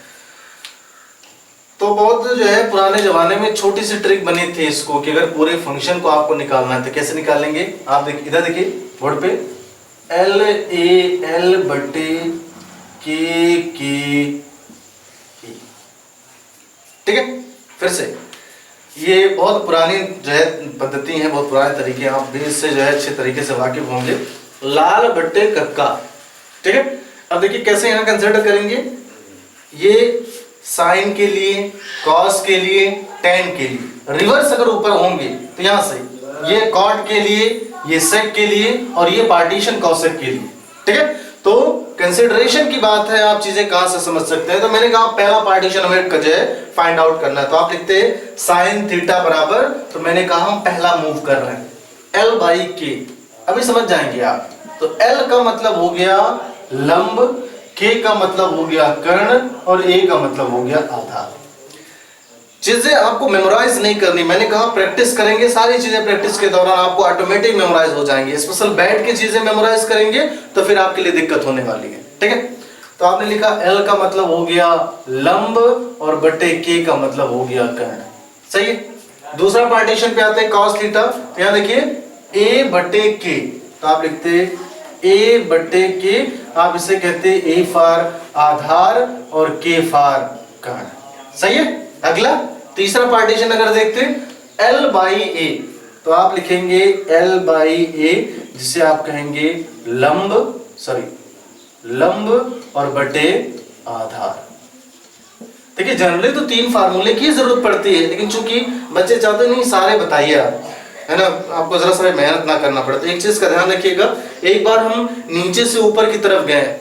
तो बहुत जो है पुराने जमाने में छोटी सी ट्रिक बनी थी इसको, कि अगर पूरे फंक्शन को आपको निकालना है तो कैसे निकालेंगे, आप देखिए इधर देखिए बोर्ड पे, एल ए एल बटे के, ठीक है। फिर से ये बहुत पुरानी जो है पद्धति है, बहुत पुराने तरीके, आप भी इससे जो है अच्छे तरीके से वाकिफ होंगे। लाल बट्टे कक्का, ठीक है। अब देखिए कैसे यहाँ कंसिडर करेंगे, ये साइन के लिए, कॉस के लिए, टेन के लिए, रिवर्स अगर ऊपर होंगे तो यहां से ये कॉट के लिए, ये सेक के लिए, और ये पार्टीशन कॉसेक के लिए, ठीक है। तो कंसिडरेशन की बात है, आप चीजें कहां से समझ सकते हैं। तो मैंने कहा पहला पार्टीशन हमें जो है फाइंड आउट करना है, तो आप लिखते हैं साइन थीटा बराबर, तो मैंने कहा हम पहला मूव कर रहे हैं एल बाई के, अभी समझ जाएंगे आप। तो एल का मतलब हो गया लंब, के का मतलब हो गया कर्ण, और ए का मतलब हो गया आधार। चीजें आपको मेमोराइज नहीं करनी, मैंने कहा प्रैक्टिस करेंगे, सारी चीजें प्रैक्टिस के दौरान आपको ऑटोमेटिक मेमोराइज हो जाएंगी। स्पेशल बैठ के चीजें मेमोराइज करेंगे तो फिर आपके लिए दिक्कत होने वाली है, ठीक है। तो आपने लिखा एल का मतलब हो गया लंब, और बटे के का मतलब हो गया कर्ण, सही है। दूसरा पार्टीशन पे आते हैं कॉस थीटा, तो यहां देखिए ए बटे के, तो आप लिखते ए बटे के, आप इसे कहते हैं ए फॉर आधार और के फॉर कर्ण, सही है। अगला तीसरा पार्टीशन अगर देखते हैं एल बाई ए, तो आप लिखेंगे एल बाई ए, जिसे आप कहेंगे लंब, लंब और बटे आधार। देखिए जनरली तो 3 फार्मूले की जरूरत पड़ती है, लेकिन चूंकि बच्चे चाहते नहीं सारे बताइए आप, है ना, आपको जरा सा मेहनत ना करना पड़ता। एक चीज का ध्यान रखिएगा, एक बार हम नीचे से ऊपर की तरफ गए,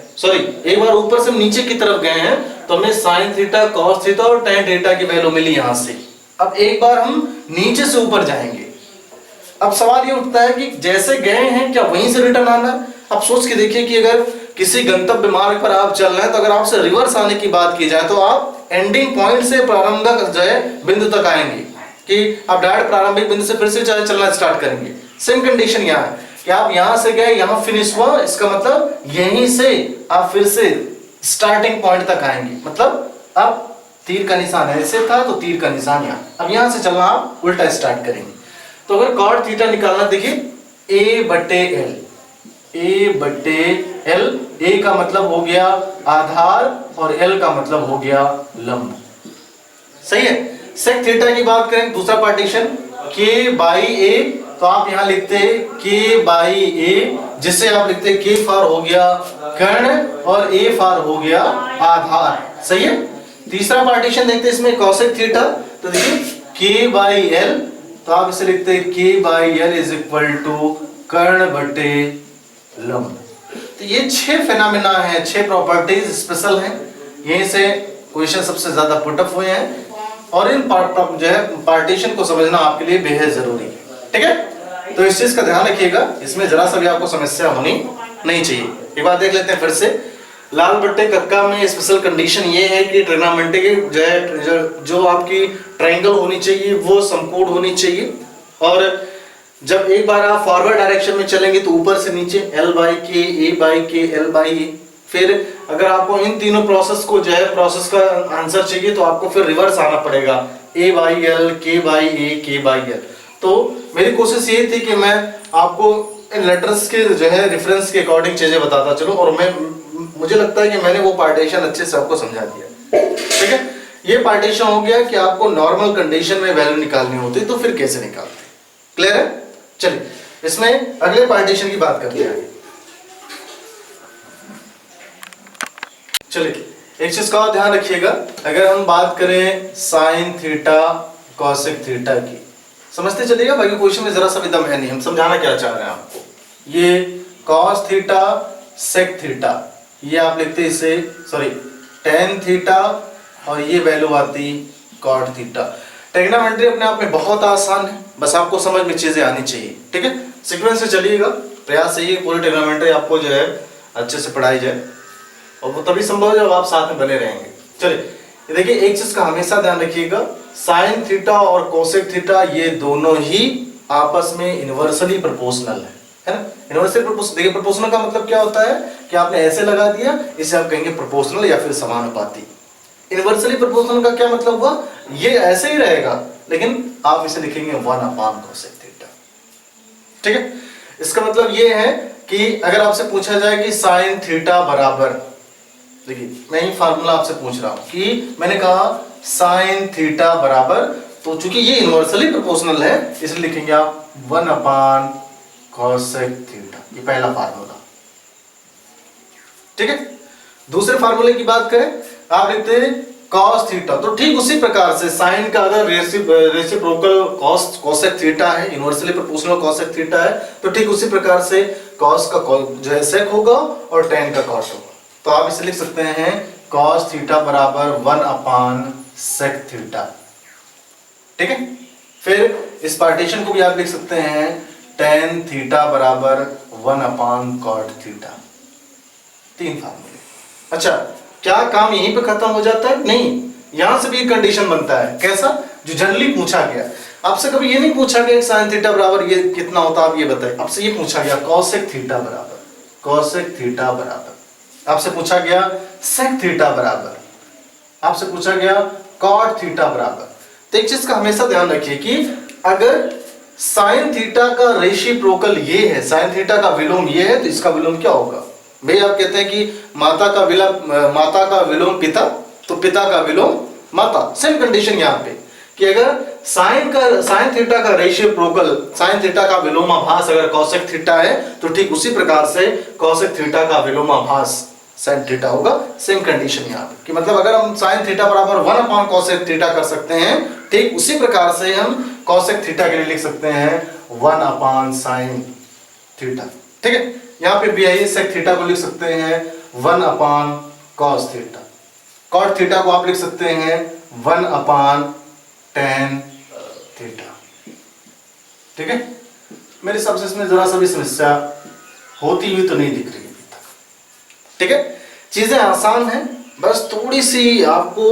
एक बार ऊपर से नीचे की तरफ गए हैं, तो हमें साइन थीटा, कॉस थीटा और टेन थीटा की वैल्यू मिली यहां से। अब एक बार हम नीचे से ऊपर जाएंगे, अब सवाल ये उठता है कि जैसे गए हैं क्या वहीं से रिटर्न आना है। अब सोच के देखिए कि अगर किसी गंतव्य मार्ग पर आप चल रहे हैं, तो अगर आपसे रिवर्स आने की बात की जाए तो आप एंडिंग पॉइंट से प्रारंभिक जो है बिंदु तक आएंगे, कि आप डायरेक्ट प्रारंभिक बिंदु से फिर से चलना स्टार्ट करेंगे। सेम कंडीशन यहाँ है कि आप यहां से गए, यहां फिनिश हुआ, इसका मतलब यहीं से आप फिर से स्टार्टिंग पॉइंट तक आएंगे। मतलब अब तीर का निशान ऐसे था तो तीर का निशान यहाँ, अब यहां से चलना आप उल्टा स्टार्ट करेंगे। तो अगर कॉट थीटा निकालना, देखिए ए बटे एल, ए बटे एल, ए का मतलब हो गया आधार और एल का मतलब हो गया लंब, सही है। सेक थीटा की बात करें, दूसरा पार्टीशन के बाई ए, तो आप यहां लिखते हैं के बाई ए, जिससे आप लिखते हैं के फॉर हो गया कर्ण और ए फॉर हो गया आधार, सही है। तीसरा पार्टीशन देखते हैं इसमें कॉसेक थीटा, तो देखिए के बाई एल, तो आप इसे लिखते हैं के by L is equal to कर्ण बटे लंब। तो ये 6 फेनोमेना है, 6 प्रॉपर्टीज स्पेशल हैं, यहीं से क्वेश्चन सबसे ज्यादा पुटअप हुए हैं, और इन जो है पार्टीशन को समझना आपके लिए बेहद जरूरी है, ठीक है। तो इस चीज का ध्यान रखिएगा, इसमें जरा सा भी आपको समस्या होनी नहीं चाहिए। एक बार देख लेते हैं फिर से, लाल बट्टे कक्का में स्पेशल कंडीशन ये है कि ट्रिग्नोमेट्रिक जो है जो आपकी ट्रायंगल होनी चाहिए वो समकोण होनी चाहिए, और जब एक बार आप फॉरवर्ड डायरेक्शन में चलेंगे तो ऊपर से नीचे एल बाई के, ए बाई के, एल बाई ए। फिर अगर आपको इन तीनों प्रोसेस को जो है प्रोसेस का आंसर चाहिए तो आपको फिर रिवर्स आना पड़ेगा, A by L, K by A, K by L. तो मेरी कोशिश ये थी कि मैं आपको इन लेटर्स के जो है रेफरेंस के अकॉर्डिंग चीजें बताता चलूं, और मुझे लगता है कि मैंने वो पार्टीशन अच्छे से आपको समझा दिया। ठीक है, ये पार्टीशन हो गया कि आपको नॉर्मल कंडीशन में वैल्यू निकालनी होती तो फिर कैसे निकालते। क्लियर है? चलिए इसमें अगले पार्टीशन की बात करते हैं। चलिए एक चीज का ध्यान रखिएगा, अगर हम बात करें साइन थीटा कॉसेक थीटा की, समझते चलिएगा, बाकी क्वेश्चन में जरा सा भी दम है नहीं, हम समझाना क्या चाह रहे हैं आपको। ये कॉस थीटा सेक थीटा, ये आप लिखते इसे सॉरी टेन थीटा, और ये वैल्यू आती कॉट थीटा। ट्रिग्नोमेट्री अपने आप में बहुत आसान है, बस आपको समझ में चीजें आनी चाहिए। ठीक है, सीक्वेंस से चलिएगा, प्रयास यही है पूरी ट्रिग्नोमेट्री आपको जो है अच्छे से पढ़ाई जाए, और वो तभी संभव है जब आप साथ में बने रहेंगे। चलिए देखिए एक चीज का हमेशा ध्यान रखिएगा, साइन थीटा और कोसेक थीटा ये दोनों ही आपस में इनवर्सली प्रोपोर्शनल है ना। इनवर्सली प्रोपोर्शनल, देखिए प्रोपोर्शनल का मतलब क्या होता है कि आपने ऐसे लगा दिया, इसे आप कहेंगे प्रोपोर्शनल या फिर समानुपाती। इनवर्सली प्रोपोर्शनल का क्या मतलब हुआ, ये ऐसे ही रहेगा लेकिन आप इसे लिखेंगे 1 कोसेक थीटा। ठीक है, इसका मतलब ये है कि अगर आपसे पूछा जाए कि साइन थीटा बराबर, देखिए मैं ही फार्मूला आपसे पूछ रहा हूं कि मैंने कहा साइन थीटा बराबर, तो चूंकि ये इनवर्सली प्रोपोर्शनल है इसलिए लिखेंगे आप 1 कोसेक थीटा, ये पहला फार्मूला। ठीक है, दूसरे फार्मूले की बात करें, आप लिखते हैं cos थीटा, तो ठीक उसी प्रकार से साइन का अगर रेसिप्रोकल कोसेक थीटा है, इनवर्सली प्रोपोर्शनल कोसेक थीटा है, तो ठीक उसी प्रकार से cos का जो है सेक होगा और tan का cos होगा। तो आप इसे लिख सकते हैं cos थीटा बराबर 1 सेक थीटा। ठीक है, फिर इस पार्टीशन को भी आप लिख सकते हैं tan थीटा बराबर 1 cot थीटा। 3 फार्मूले। अच्छा, क्या काम यहीं पे खत्म हो जाता है? नहीं, यहां से भी एक कंडीशन बनता है। कैसा? जो जनरली पूछा गया, आपसे कभी ये नहीं पूछा गया साइन थीटा बराबर ये कितना होता, आप ये बताइए। आपसे ये पूछा गया कोसेक थीटा बराबर, कोसेक थीटा बराबर, आपसे पूछा गया सेक थीटा बराबर, आपसे पूछा गया कॉट थीटा बराबर। तो एक चीज का हमेशा ध्यान रखिए कि अगर साइन थीटा का रेसिप्रोकल ये है, साइन थीटा का विलोम ये है, तो इसका विलोम क्या होगा? भाई आप कहते हैं कि माता का विलोम पिता, तो पिता का विलोम माता। सेम कंडीशन यहाँ पे कि अगर साइन थीटा का रेसिप्रोकल, साइन थीटा का विलोमाभास अगर कोसेक थीटा है, तो ठीक उसी प्रकार से कोसेक थीटा का विलोमाभास साइन थीटा होगा। सेम कंडीशन यहाँ पे कि मतलब अगर हम साइन थीटा बराबर 1 कोसेक थीटा कर सकते हैं, ठीक उसी प्रकार से हम कोसेक थीटा के लिए लिख सकते हैं 1 साइन थीटा। ठीक है, यहाँ पे भी आइए सेक थीटा को लिख सकते हैं 1 कॉस थीटा, कॉट थीटा को आप लिख सकते हैं 1 tan थीटा। ठीक है, मेरे हिसाब से इसमें जरा सा भी समस्या होती हुई तो नहीं दिख रही अभी तक। ठीक है, चीजें आसान हैं, बस थोड़ी सी आपको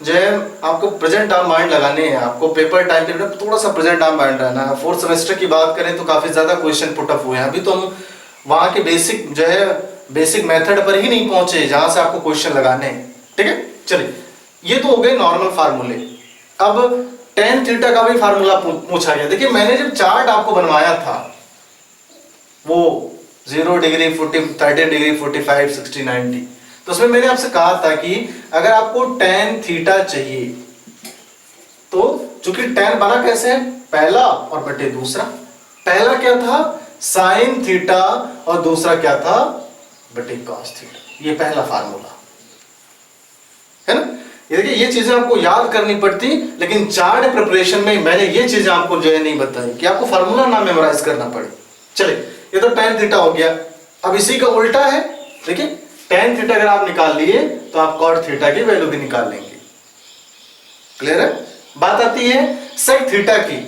जो है आपको प्रेजेंट आर्म माइंड लगाने हैं, आपको पेपर टाइम पीरियड में थोड़ा सा प्रेजेंट आर्म माइंड रहना है। 4th सेमेस्टर की बात करें तो काफी ज्यादा क्वेश्चन पुट अप हुए हैं, अभी तो हम वहां के बेसिक जो है बेसिक मेथड पर ही नहीं पहुंचे जहां से आपको क्वेश्चन लगाने हैं। ठीक है, चलिए ये तो हो गए नॉर्मल फार्मूले। अब tan थीटा का भी फार्मूला पूछा गया। देखिए मैंने जब चार्ट आपको बनवाया था वो 0 डिग्री 40 30 डिग्री 45 60 90, तो उसमें मैंने आपसे कहा था कि अगर आपको tan थीटा चाहिए तो चूंकि tan बना कैसे है, पहला और बटे दूसरा। पहला क्या था साइन थीटा और दूसरा क्या था बटे कॉस थीटा, ये पहला फार्मूला है ना। ये देखिए ये चीजें आपको याद करनी पड़ती, लेकिन चार्ट प्रिपरेशन में मैंने ये चीजें आपको जो है नहीं बताई कि आपको फार्मूला ना मेमोराइज करना पड़े। चलिए ये तो tan थीटा हो गया। अब इसी का उल्टा है, देखिए tan थीटा अगर आप निकाल लिए तो आप cot थीटा की वैल्यू भी निकाल लेंगे। क्लियर है? बात आती है sec थीटा की।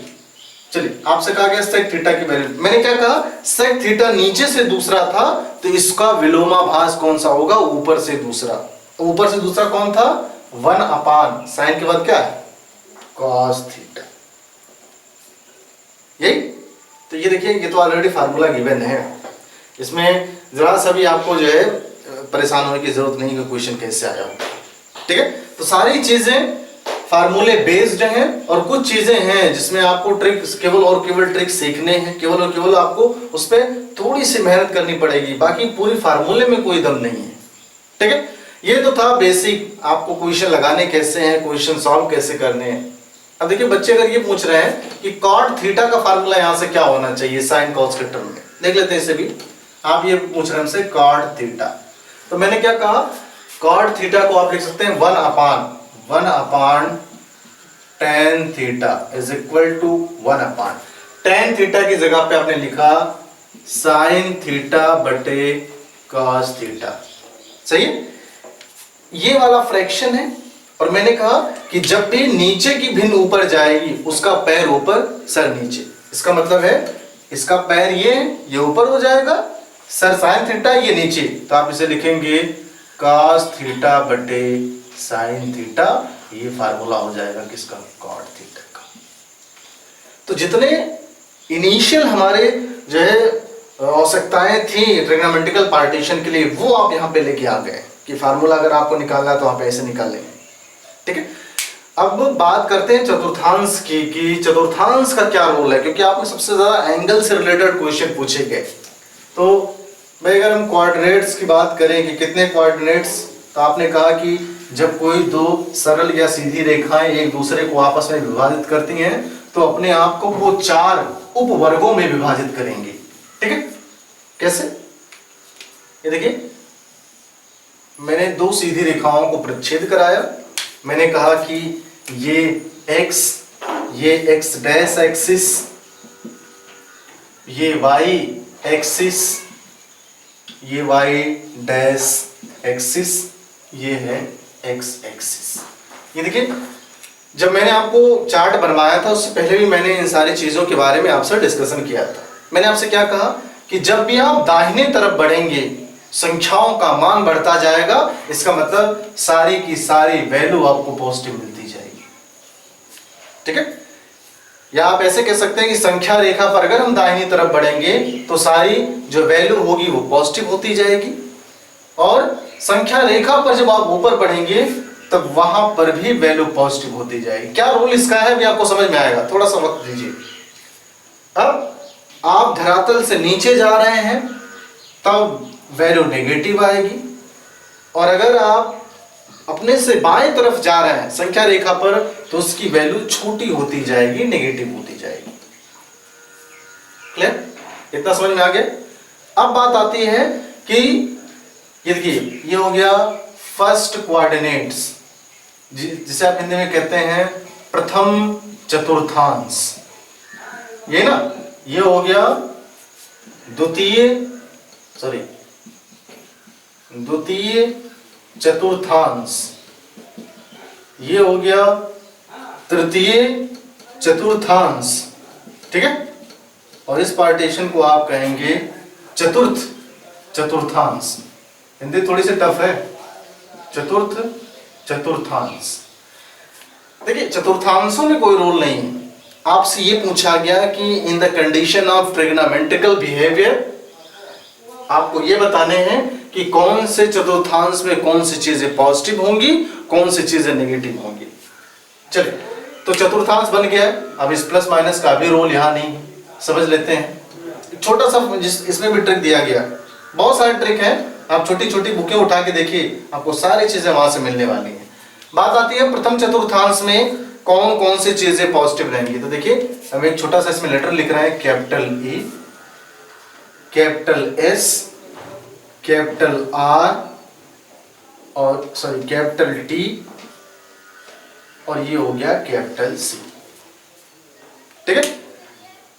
चलिए आपसे कहा गया sec थीटा की वैल्यू, मैंने क्या कहा sec थीटा नीचे से दूसरा था तो इसका विलोमाभास कौन सा होगा, ऊपर से दूसरा। ऊपर से दूसरा कौन था 1 साइन के बाद क्या है cos थीटा। यही तो ये देखिए ये तो ऑलरेडी फार्मूला गिवन है, इसमें जरा सा भी आपको जो है परेशान होने की जरूरत नहीं कि क्वेश्चन कैसे आया होगा। ठीक है, तो सारी चीजें फार्मूले बेस्ड हैं और कुछ चीजें हैं जिसमें आपको ट्रिक्स केवल और केवल ट्रिक्स सीखने हैं, केवल और केवल आपको उस पर थोड़ी सी मेहनत करनी पड़ेगी, बाकी पूरी फार्मूले में कोई दम नहीं है। ठीक है, ये तो था बेसिक, आपको क्वेश्चन लगाने कैसे हैं, क्वेश्चन सॉल्व कैसे करने हैं। अब देखिए बच्चे अगर ये पूछ रहे हैं कि कॉट थीटा का फार्मूला यहां से क्या होना चाहिए साइन कॉस के टर्म में, देख लेते हैं इसे भी। आप ये पूछ रहे हैं हमसे कॉट थीटा, तो मैंने क्या कहा, कॉट थीटा को आप लिख सकते हैं 1/tan theta is equal to 1/tan theta की जगह पे आपने लिखा साइन थीटा बटे कॉस थीटा। सही है, ये वाला फ्रैक्शन है। और मैंने कहा कि जब भी नीचे की भिन्न ऊपर जाएगी उसका पैर ऊपर सर नीचे, इसका मतलब है इसका पैर ये ऊपर हो जाएगा, सर साइन थीटा ये नीचे, तो आप इसे लिखेंगे cos थीटा बटे साइन थीटा, ये फार्मूला हो जाएगा किसका, कॉट थीटा का। तो जितने इनिशियल हमारे जो है आवश्यकताएं थी ट्रिग्नोमेट्रिकल पार्टीशन के लिए वो आप यहाँ पे लेके आ गए कि फार्मूला अगर आपको निकालना है तो आप ऐसे निकाल लेंगे। ठीक है, अब बात करते हैं चतुर्थांश की कि चतुर्थांश का क्या रोल है, क्योंकि आपने सबसे ज्यादा एंगल से रिलेटेड क्वेश्चन पूछे गए। तो भाई अगर हम कोऑर्डिनेट्स की बात करें कि कितने कोऑर्डिनेट्स, तो आपने कहा कि जब कोई दो सरल या सीधी रेखाएं एक दूसरे को आपस में विभाजित करती हैं तो अपने आप को वो 4 उपवर्गों में विभाजित करेंगे। ठीक है, कैसे, ये देखिए मैंने 2 सीधी रेखाओं को प्रतिच्छेद कराया, मैंने कहा कि ये x डैश एक्सिस, ये y एक्सिस, ये y डैश एक्सिस, ये है x एक्सिस। ये देखिए जब मैंने आपको चार्ट बनवाया था उससे पहले भी मैंने इन सारी चीजों के बारे में आपसे डिस्कशन किया था। मैंने आपसे क्या कहा कि जब भी आप दाहिने तरफ बढ़ेंगे संख्याओं का मान बढ़ता जाएगा, इसका मतलब सारी की सारी वैल्यू आपको पॉजिटिव मिलती जाएगी। ठीक है, या आप ऐसे कह सकते हैं कि संख्या रेखा पर अगर हम दाहिनी तरफ बढ़ेंगे तो सारी जो वैल्यू होगी वो पॉजिटिव होती जाएगी, और संख्या रेखा पर जब आप ऊपर बढ़ेंगे तब वहां पर भी वैल्यू पॉजिटिव होती जाएगी। क्या रोल इसका है अभी आपको समझ में आएगा, थोड़ा सा वक्त दीजिए। अब आप धरातल से नीचे जा रहे हैं तब वैल्यू नेगेटिव आएगी, और अगर आप अपने से बाएं तरफ जा रहे हैं संख्या रेखा पर तो उसकी वैल्यू छोटी होती जाएगी, नेगेटिव होती जाएगी। क्लियर, इतना समझ में आ गया। अब बात आती है कि ये देखिए ये हो गया फर्स्ट कोऑर्डिनेट्स, जिसे आप हिंदी में कहते हैं प्रथम चतुर्थांश, ये ना, ये हो गया द्वितीय चतुर्थांश, ये हो गया तृतीय चतुर्थांश। ठीक है, और इस पार्टीशन को आप कहेंगे चतुर्थ चतुर्थांश। हिंदी थोड़ी सी टफ है, चतुर्थ चतुर्थांश। देखिए चतुर्थांशों में कोई रोल नहीं है, आपसे ये पूछा गया कि in the condition of trigonometrical behaviour आपको ये बताने हैं कि कौन से चतुर्थांश में कौन सी चीजें पॉजिटिव होंगी, कौन सी चीजें नेगेटिव होंगी। चलिए, तो चतुर्थांश बन गया है। अब इस प्लस माइनस का भी रोल यहाँ नहीं, समझ लेते हैं। छोटा सा इसमें भी ट्रिक दिया गया, बहुत सारे ट्रिक है, आप छोटी छोटी बुकें उठा के देखिए, आपको सारी चीजें वहां से मिलने वाली हैं। बात आती है प्रथम चतुर्थांश में कौन कौन सी चीजें पॉजिटिव रहेंगी। तो देखिए हम एक छोटा सा इसमें लेटर लिख रहे हैं, capital E, capital S, capital R और सॉरी कैपिटल T, और ये हो गया कैपिटल C। ठीक है,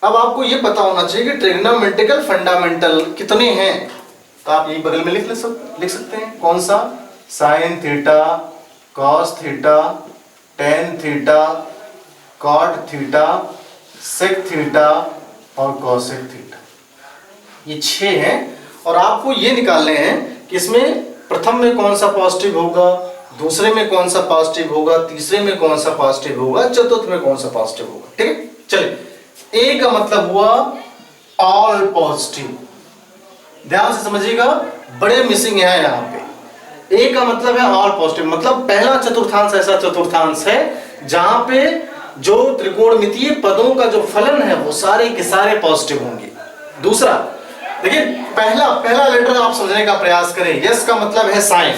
अब आपको ये पता होना चाहिए कि ट्रिग्नोमेट्रिकल फंडामेंटल कितने हैं, तो आप यही बगल में लिख सकते हैं। कौन सा, sine theta, cos theta, tan theta, cot theta, sec theta और कॉसेक थीटा, ये 6 हैं। और आपको ये निकालने हैं कि इसमें प्रथम में कौन सा पॉजिटिव होगा, दूसरे में कौन सा पॉजिटिव होगा, तीसरे में कौन सा पॉजिटिव होगा, चतुर्थ में कौन सा पॉजिटिव होगा। ठीक है, चलिए, ए का मतलब हुआ ऑल पॉजिटिव, ध्यान से समझिएगा, बड़े मिसिंग है यहाँ पे। ए का मतलब है ऑल पॉजिटिव, मतलब पहला चतुर्थांश ऐसा चतुर्थांश है जहां पे जो त्रिकोणमितीय पदों का जो फलन है वो सारे के सारे पॉजिटिव होंगे। दूसरा देखिए, पहला लेटर आप समझने का प्रयास करें। यस का मतलब है साइन,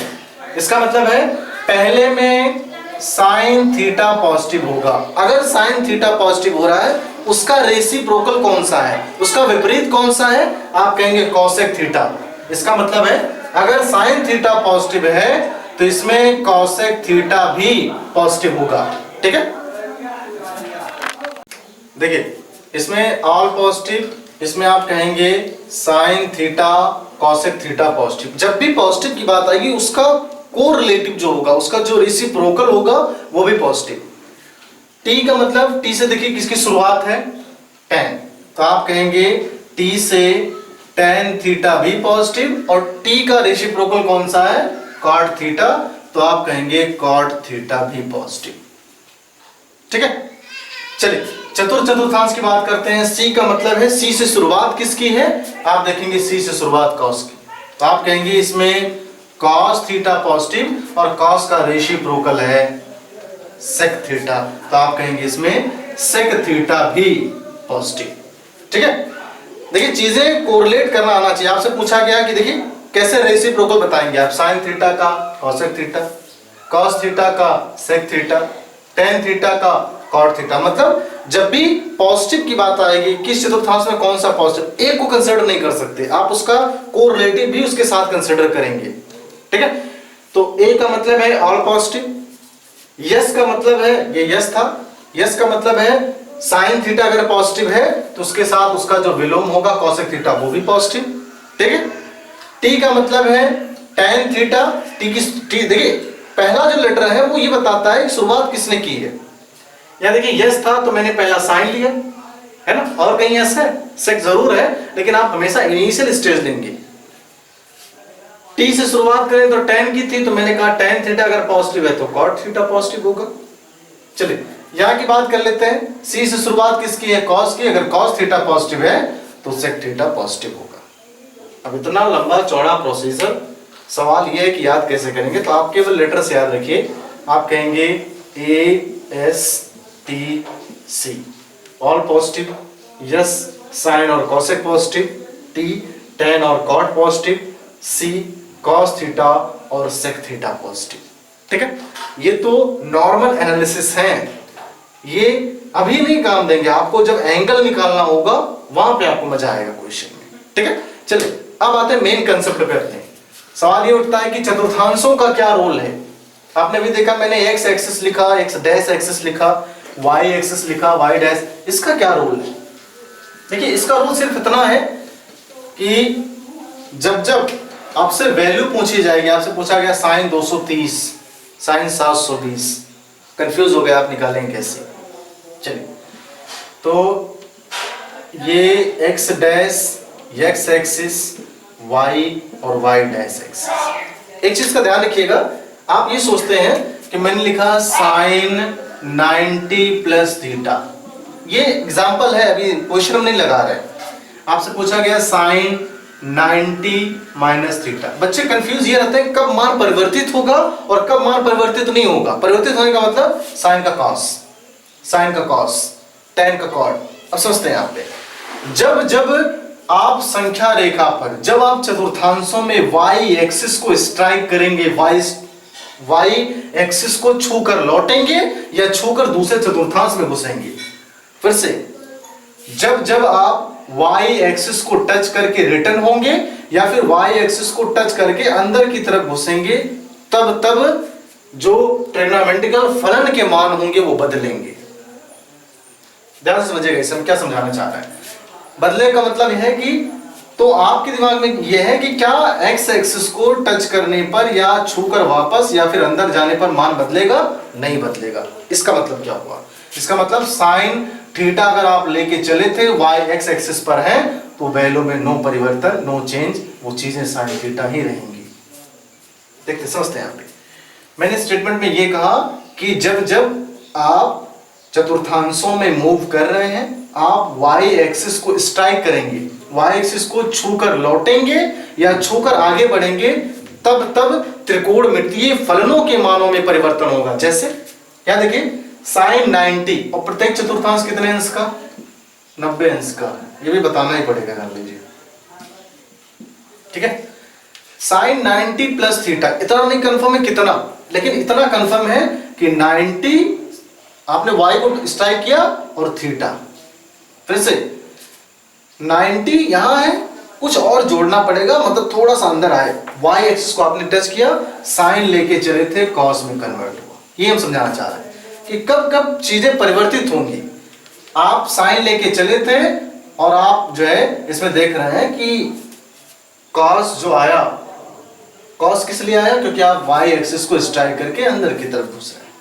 इसका मतलब है पहले में साइन थीटा पॉजिटिव होगा। अगर साइन थीटा पॉजिटिव हो रहा है, उसका रेसिप्रोकल कौन सा है, उसका विपरीत कौन सा है, आप कहेंगे कॉसेक थीटा। इसका मतलब है अगर साइन थीटा पॉजिटिव है तो इसमें कॉसेक थीटा भी पॉजिटिव होगा। ठीक है, देखिए इसमें ऑल पॉजिटिव, इसमें आप कहेंगे sine theta cosec theta positive. जब भी पॉजिटिव की बात आएगी उसका कोरिलेटिव जो होगा, उसका जो रेसिप्रोकल होगा वो भी पॉजिटिव। टी का मतलब, टी से देखिए किसकी शुरुआत है, टेन, तो आप कहेंगे टी से टेन थीटा भी पॉजिटिव, और टी का रेसिप्रोकल कौन सा है, कॉट थीटा, तो आप कहेंगे कॉट थीटा भी पॉजिटिव। ठीक है, चलिए चतुर्थांश की बात करते हैं। सी का मतलब है, सी से शुरुआत किसकी है, आप देखेंगे सी से शुरुआत कॉस की, तो आप कहेंगे इसमें कॉस थीटा पॉजिटिव और कॉस का रेसिप्रोकल है सेक थीटा, तो आप कहेंगे इसमें सेक थीटा भी पॉजिटिव। ठीक है, देखिए चीजें कोरिलेट करना आना चाहिए। आपसे पूछा गया कि देखिए कैसे रेसिप्रोकल बताएंगे आप, साइन थीटा का कॉसेक थीटा, कॉस थीटा का सेक थीटा, टेन थीटा का कॉट थीटा। मतलब जब भी पॉजिटिव की बात आएगी, किस चतुर्थांश में कौन सा पॉजिटिव, एक को कंसीडर नहीं कर सकते आप, उसका कोरिलेटिव भी उसके साथ कंसीडर करेंगे। ठीक है, तो ए का मतलब है ऑल पॉजिटिव, यस का मतलब है, ये यस था, यस का मतलब है साइन थीटा अगर पॉजिटिव है तो उसके साथ उसका जो विलोम होगा कॉसेक थीटा वो भी पॉजिटिव। ठीक है, टी का मतलब है टेन थीटा, टी देखिए पहला जो लेटर है वो ये बताता है शुरुआत किसने की है। या देखिए यस था तो मैंने पहला साइन लिया है ना, और कहीं यस है, सेक जरूर है, लेकिन आप हमेशा इनिशियल स्टेज लेंगे। टी से शुरुआत करें तो टेन की थी, तो मैंने कहा टेन थीटा अगर पॉजिटिव है तो कॉट थीटा पॉजिटिव होगा। चलिए यहां की बात कर लेते हैं, सी से शुरुआत किसकी है, कॉस की, अगर कॉस थीटा पॉजिटिव है तो सेक थीटा पॉजिटिव होगा। अब इतना लंबा चौड़ा प्रोसीजर, सवाल यह है कि याद कैसे करेंगे, तो आप केवल लेटर से याद रखिए। आप कहेंगे A S T C all positive, S sine और कॉसेक पॉजिटिव, टी टेन और cot positive, C cos theta और सेक थीटा पॉजिटिव। ठीक है, ये तो नॉर्मल एनालिसिस है, ये अभी नहीं काम देंगे आपको, जब एंगल निकालना होगा वहां पे आपको मजा आएगा क्वेश्चन में। ठीक है, चलिए अब आते हैं मेन कंसेप्ट पे आते हैं। सवाल ये उठता है कि चतुर्थांशों का क्या रोल है। आपने भी देखा मैंने एक्स एक्सिस लिखा, एक्स डैश एक्सिस लिखा, वाई एक्सिस लिखा, वाई डैश, इसका क्या रोल है। देखिए इसका रोल सिर्फ इतना है कि जब जब आपसे वैल्यू पूछी जाएगी, आपसे पूछा गया साइन 230, साइन 720, कंफ्यूज हो गया आप निकालेंगे कैसे। चलिए तो ये X dash, X axis, Y और वाई डैश एक्सिस। एक चीज का ध्यान रखिएगा, आप ये सोचते हैं कि मैंने लिखा साइन 90 प्लस थीटा, ये एग्जाम्पल है, अभी क्वेश्चन हम नहीं लगा रहे। आपसे पूछा गया साइन 90 माइनस थीटा। बच्चे कंफ्यूज ये रहते हैं कब मान परिवर्तित होगा और कब मान परिवर्तित नहीं होगा। परिवर्तित होने का मतलब साइन का कॉस, साइन का कॉस, टेन का कॉट। अब समझते हैं आप पे, जब जब आप संख्या रेखा पर, जब आप चतुर्थांशों में वाई एक्सिस को स्ट्राइक करेंगे, वाई एक्सिस को छूकर लौटेंगे या छूकर दूसरे चतुर्थांश में घुसेंगे। फिर से, जब जब आप y एक्सिस को टच करके रिटर्न होंगे या फिर y एक्सिस को टच करके अंदर की तरफ घुसेंगे, तब तब जो ट्रिग्नोमेट्रिकल फलन के मान होंगे वो बदलेंगे। ध्यान से समझिएगा इसे हम क्या समझाना चाह रहे हैं। बदले का मतलब यह है कि, तो आपके दिमाग में यह है कि क्या x एक्सिस को टच करने पर या छूकर वापस या फिर अंदर जाने पर मान बदलेगा, नहीं बदलेगा। इसका मतलब क्या हुआ, इसका मतलब साइन थीटा अगर आप लेके चले थे y x एक्सिस पर है तो वैल्यू में नो परिवर्तन, नो चेंज, वो चीजें साइन थीटा ही रहेंगी। देखते समझते हैं। मैंने स्टेटमेंट में ये कहा कि जब जब आप चतुर्थांशों में मूव कर रहे हैं, आप y एक्सिस को स्ट्राइक करेंगे, y एक्सिस को छूकर लौटेंगे या छूकर आगे बढ़ेंगे, तब तब त्रिकोणमितीय फलनों के मानों में परिवर्तन होगा। जैसे क्या देखिए, साइन 90 और प्रत्येक चतुर्थांश कितने अंश का? 90 अंश का। ये भी बताना ही पड़ेगा, कर लीजिए, ठीक है। साइन 90 प्लस थीटा, इतना नहीं कंफर्म है कितना, लेकिन इतना कंफर्म है कि 90 आपने y को स्ट्राइक किया और थीटा, फिर से 90 यहां है, कुछ और जोड़ना पड़ेगा, मतलब थोड़ा सा अंदर आए, y एक्सिस को आपने टच किया, साइन लेके चले थे, कॉस में कन्वर्ट हुआ। ये हम समझाना चाह रहे हैं कि कब कब चीजें परिवर्तित होंगी। आप साइन लेके चले थे और आप जो है इसमें देख रहे हैं कि कॉस जो आया, कॉस किस लिए आया? क्योंकि आप y एक्सिस को स्ट्राइक करके अंदर की तरफ घुस रहे हैं,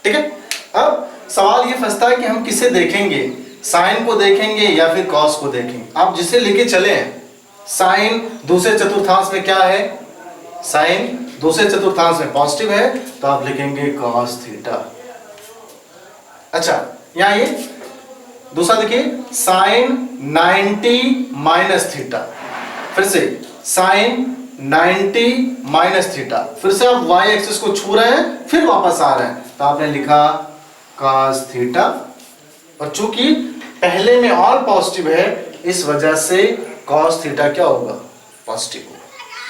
ठीक है। अब सवाल ये फंसता है कि हम किसे देखेंगे, साइन को देखेंगे या फिर कॉस को देखेंगे। आप जिसे लेके चले हैं, साइन दूसरे चतुर्थांश में क्या है? साइन दूसरे चतुर्थांश में पॉजिटिव है, तो आप लिखेंगे कॉस थीटा। अच्छा, यहां ये दूसरा देखिए, साइन 90 माइनस थीटा, फिर से साइन 90 माइनस थीटा, फिर से आप y एक्सिस को छू रहे हैं, फिर वापस आ रहे हैं, तो आपने लिखा cos थीटा। और चूंकि पहले में ऑल पॉजिटिव है, इस वजह से cos थीटा क्या होगा? पॉजिटिव होगा,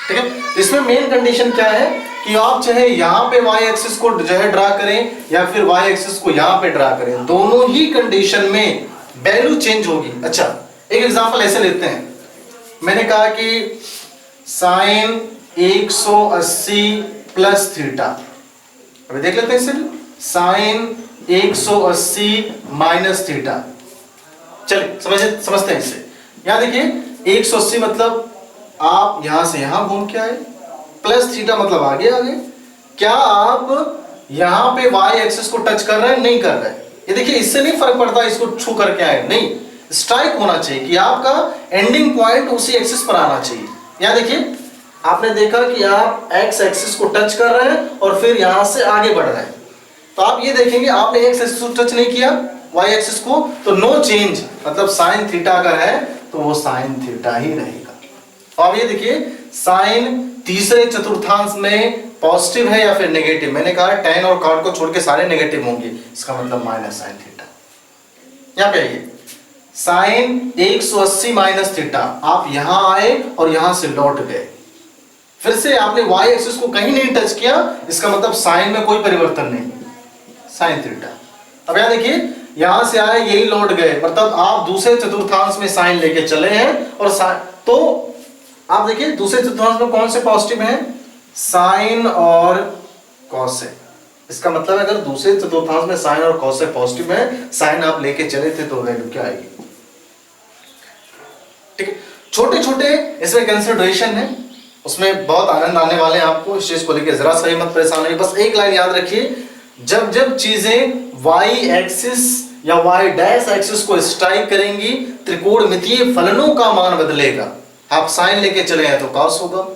ठीक है। इसमें मेन कंडीशन क्या है कि आप चाहे यहां पे y एक्सिस को जो है ड्रा करें या फिर y एक्सिस को यहां पे ड्रा करें, दोनों ही कंडीशन में वैल्यू चेंज होगी। अच्छा, एक एग्जांपल ऐसे लेते हैं, मैंने कहा कि साइन 180 प्लस थीटा, अभी देख लेते हैं इसे, साइन 180 माइनस थीटा। चलिए समझते हैं इसे। यहां देखिए 180 मतलब आप यहां से यहां घूम के आए, प्लस थीटा मतलब आगे आगे। क्या आप यहां पे y एक्सिस को टच कर रहे हैं? नहीं कर रहे। ये देखिए, इससे नहीं फर्क पड़ता इसको छू करके आए, नहीं, स्ट्राइक होना चाहिए कि आपका एंडिंग पॉइंट उसी एक्सिस पर आना चाहिए। यहां देखिए, आपने देखा कि आप x एक्सिस को टच कर रहे हैं और फिर यहां से आगे बढ़ रहे हैं, तो आप ये देखेंगे आपने x एक्सिस को टच नहीं किया, y एक्सिस को, तो नो चेंज, मतलब साइन थीटा अगर है तो वो साइन थीटा ही रहेगा। तो आप ये देखिए, साइन तीसरे चतुर्थांश में पॉजिटिव है या फिर नेगेटिव, मैंने कहा tan और cot को छोड़ के सारे नेगेटिव होंगे, इसका मतलब माइनस साइन थीटा। यहां पे आइए, साइन 180 माइनस थीटा, आप यहां आए और यहां से लौट गए, फिर से आपने y एक्सिस को कहीं नहीं टच किया, इसका मतलब साइन में कोई परिवर्तन नहीं, साइन थीटा। अब यहां देखिए, यहां से आए यही लौट गए, मतलब आप दूसरे चतुर्थांश में साइन लेके चले हैं, और तो आप देखिए दूसरे चतुर्थांश में कौन से पॉजिटिव हैं? साइन और कॉस है। इसका मतलब अगर दूसरे चतुर्थांश में साइन और कॉस पॉजिटिव है, साइन आप लेके चले थे, तो वैल्यू क्या आएगी? ठीक है, छोटे छोटे इसमें कंसिडरेशन है, उसमें बहुत आनंद आने वाले हैं आपको, इस चीज को लेकर जरा सा मत परेशान होइए। बस एक लाइन याद रखिए, जब जब चीजें y एक्सिस या y डैश एक्सिस को स्ट्राइक करेंगी, त्रिकोणमितीय फलनों का मान बदलेगा। आप साइन लेके चले हैं तो कॉस होगा,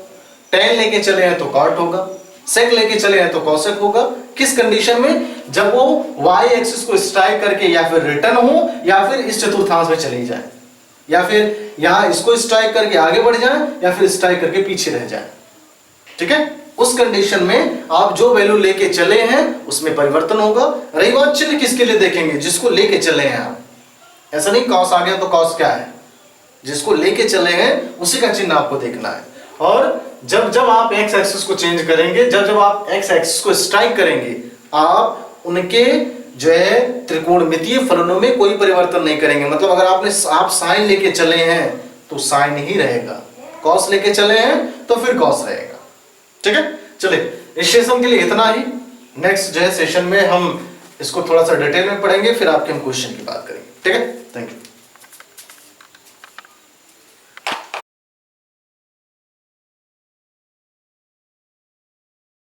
tan लेके चले हैं तो कॉट होगा, सेक लेके चले हैं तो कॉसेक होगा। किस कंडीशन में? जब वो y एक्सिस को स्ट्राइक करके या फिर रिटर्न हो या फिर इस चतुर्थांश में चली जाए, या फिर यहां इसको स्ट्राइक करके आगे बढ़ जाए या फिर स्ट्राइक करके पीछे रह जाए, ठीक है। उस कंडीशन में आप जो वैल्यू लेके चले हैं उसमें परिवर्तन होगा। रही बात चिन्ह किसके लिए देखेंगे? जिसको लेके चले हैं आप, ऐसा नहीं कॉस आ गया तो कॉस क्या है, जिसको लेके चले हैं उसी का चिन्ह आपको देखना है। और जब जब आप x एक्सिस को चेंज करेंगे, जब जब आप x एक्सिस को स्ट्राइक करेंगे, आप उनके जो है त्रिकोणमितीय फलनों में कोई परिवर्तन नहीं करेंगे। मतलब अगर आप साइन लेके चले हैं तो साइन ही रहेगा, कॉस लेके चले हैं तो फिर कॉस रहेगा, ठीक है। चलिए, इस सेशन के लिए इतना ही। नेक्स्ट जो है सेशन में हम इसको थोड़ा सा डिटेल में पढ़ेंगे, फिर आपके हम क्वेश्चन की बात करेंगे, ठीक है। Thank you.